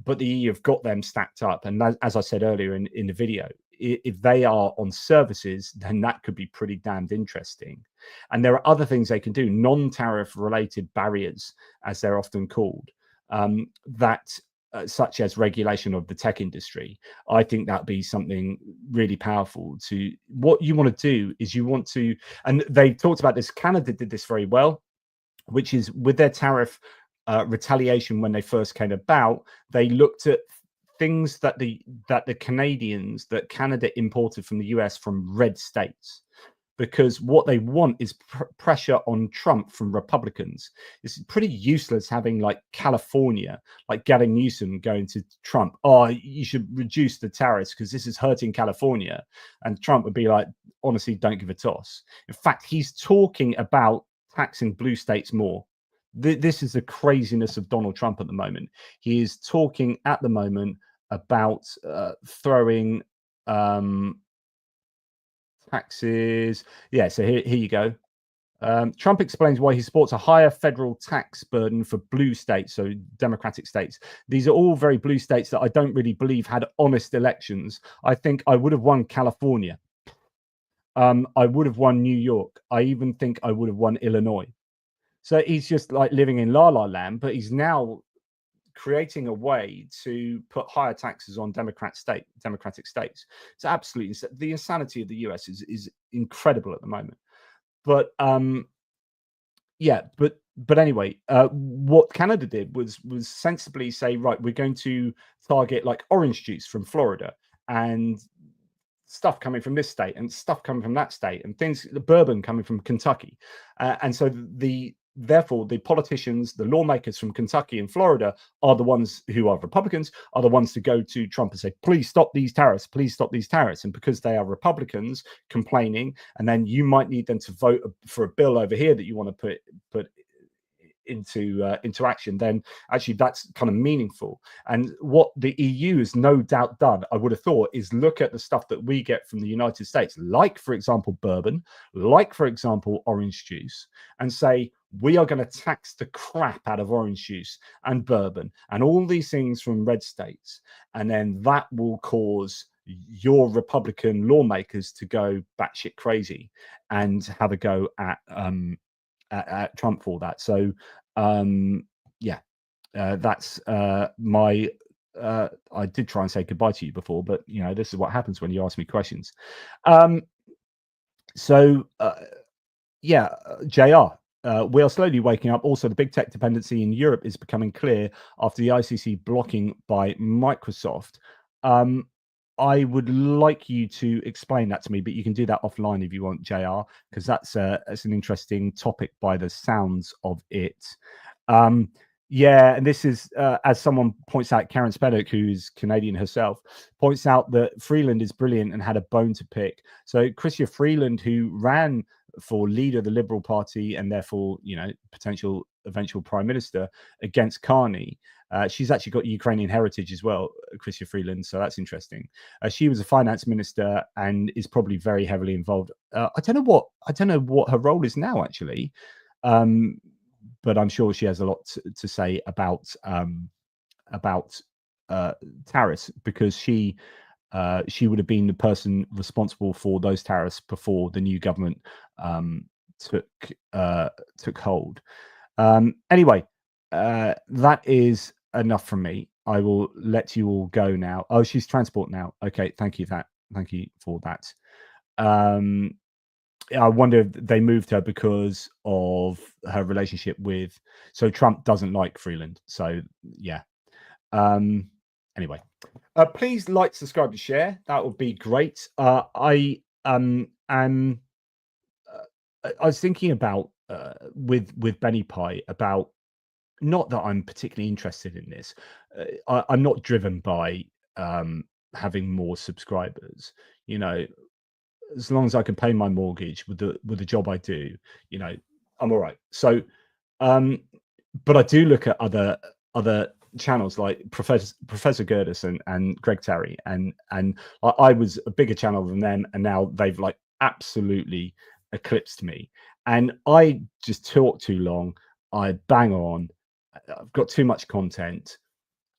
But the EU have got them stacked up. And as I said earlier in the video, if they are on services, then that could be pretty damned interesting. And there are other things they can do, non-tariff related barriers, as they're often called, such as regulation of the tech industry. I think that'd be something really powerful. To what you want to do is you want to, and they talked about this, Canada did this very well, which is with their tariff retaliation when they first came about, they looked at things that the Canada imported from the US from red states, because what they want is pressure on Trump from Republicans. It's pretty useless having like California, like Gavin Newsom going to Trump, oh, you should reduce the tariffs because this is hurting California. And Trump would be like, honestly, don't give a toss. In fact, he's talking about taxing blue states more. This is the craziness of Donald Trump at the moment. He is talking at the moment about throwing taxes. Yeah, so here you go. Trump explains why he supports a higher federal tax burden for blue states, so Democratic states. These are all very blue states that I don't really believe had honest elections. I think I would have won California. I would have won New York. I even think I would have won Illinois. So he's just like living in la la land, but he's now creating a way to put higher taxes on Democratic states. It's absolutely the insanity of the US is incredible at the moment. But yeah, but anyway, what Canada did was sensibly say, right, we're going to target like orange juice from Florida and stuff coming from this state and stuff coming from that state and things, the bourbon coming from Kentucky, and so therefore, the politicians, the lawmakers from Kentucky and Florida are the ones who are Republicans, are the ones to go to Trump and say, please stop these tariffs, please stop these tariffs. And because they are Republicans complaining, and then you might need them to vote for a bill over here that you want to put into action, then actually that's kind of meaningful. And what the EU has no doubt done, I would have thought, is look at the stuff that we get from the United States, like, for example, bourbon, like, for example, orange juice, and say, we are going to tax the crap out of orange juice and bourbon and all these things from red states. And then that will cause your Republican lawmakers to go batshit crazy and have a go at Trump for that. So yeah, that's my I did try and say goodbye to you before, but you know, this is what happens when you ask me questions. Yeah, JR, we are slowly waking up. Also, the big tech dependency in Europe is becoming clear after the ICC blocking by Microsoft. I would like you to explain that to me, but you can do that offline if you want, JR, because that's an interesting topic by the sounds of it. Yeah, and this is, as someone points out, Karen Spennock, who's Canadian herself, points out that Freeland is brilliant and had a bone to pick. So Chrystia Freeland, who ran for leader of the Liberal Party and therefore, you know, potential eventual prime minister against Carney, she's actually got Ukrainian heritage as well, Chrystia Freeland, so that's interesting. She was a finance minister and is probably very heavily involved. I don't know what her role is now, actually, but I'm sure she has a lot to say about tariffs, because she would have been the person responsible for those tariffs before the new government took hold. Anyway, that is enough from me. I will let you all go now. Oh, she's transport now. Okay, thank you for that. I wonder if they moved her because of her relationship with. So Trump doesn't like Freeland. So yeah. Anyway, please like, subscribe, and share. That would be great. I was thinking about with Benny Pie about, not that I'm particularly interested in this. I'm not driven by having more subscribers. You know, as long as I can pay my mortgage with the job I do, you know, I'm all right. So, but I do look at other channels like Professor Gerdes and Greg Terry, and I was a bigger channel than them, and now they've like absolutely eclipsed me. And I just talk too long. I bang on. I've got too much content.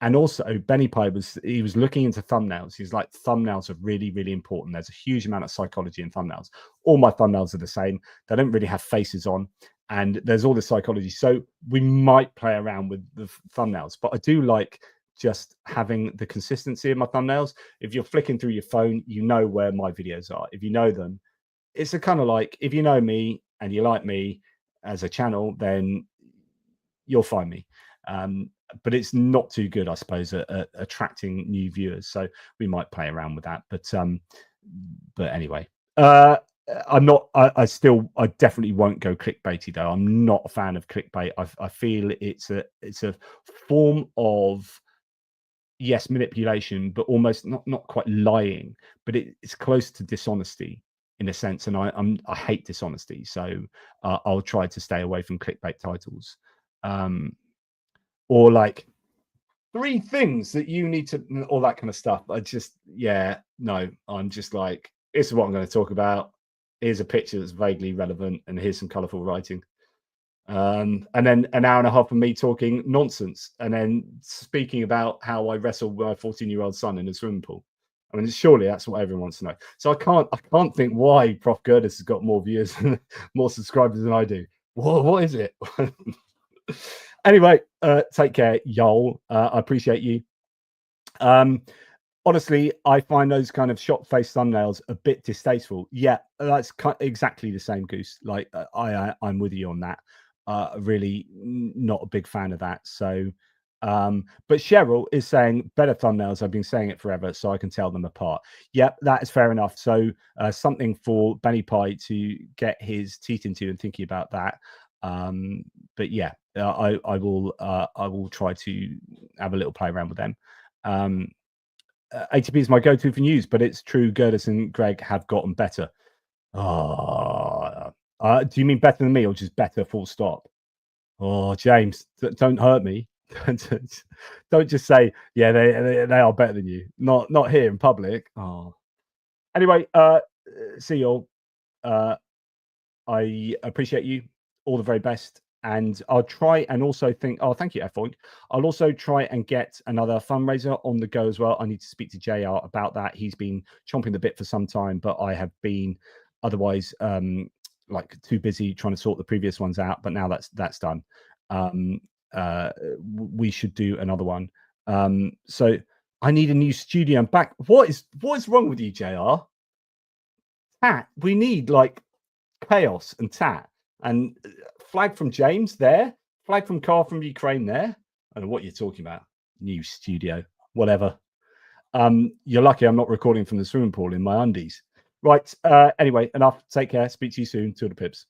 And also, Benny Pye was looking into thumbnails. He's like, thumbnails are really, really important. There's a huge amount of psychology in thumbnails. All my thumbnails are the same. They don't really have faces on, and there's all this psychology. So we might play around with the thumbnails, but I do like just having the consistency of my thumbnails. If you're flicking through your phone, you know where my videos are. If you know them, it's a kind of like, if you know me and you like me as a channel, then you'll find me. But it's not too good, I suppose, at attracting new viewers. So we might play around with that. But anyway, I'm not. I definitely won't go clickbaity though. I'm not a fan of clickbait. I feel it's a form of, yes, manipulation, but almost not quite lying, but it's close to dishonesty in a sense. And I hate dishonesty, so I'll try to stay away from clickbait titles. Or like 3 things that you need to, all that kind of stuff. I'm just like, this is what I'm going to talk about. Here's a picture that's vaguely relevant, and here's some colorful writing. And then an hour and a half of me talking nonsense, and then speaking about how I wrestled my 14-year-old son in a swimming pool. I mean, surely that's what everyone wants to know. So I can't think why Prof. Gerdes has got more viewers, more subscribers than I do. What is it? Anyway, take care, y'all. I appreciate you. Honestly, I find those kind of shot-faced thumbnails a bit distasteful. Yeah, that's exactly the same, Goose. Like, I'm with you on that. Really not a big fan of that. So, but Cheryl is saying better thumbnails. I've been saying it forever, so I can tell them apart. Yep, that is fair enough. So, something for Benny Pye to get his teeth into and thinking about that. But yeah, I will try to have a little play around with them. ATP is my go-to for news, but it's true Gerdes and Greg have gotten better. Do you mean better than me, or just better full stop? Oh, James, don't hurt me. Don't just say, yeah, they are better than you. Not here in public. Oh. Anyway, see you all. I appreciate you. All the very best. And I'll try and also think, oh, thank you, F-Oink. I'll also try and get another fundraiser on the go as well. I need to speak to JR about that. He's been chomping the bit for some time, but I have been otherwise like too busy trying to sort the previous ones out. But now that's done. We should do another one. So I need a new studio. I'm back. What is wrong with you, JR? Tat, we need like chaos and tat. And flag from James there, flag from Carl from Ukraine there. I don't know what you're talking about. New studio, whatever. You're lucky I'm not recording from the swimming pool in my undies. Right. Anyway, enough. Take care. Speak to you soon. Till the pips.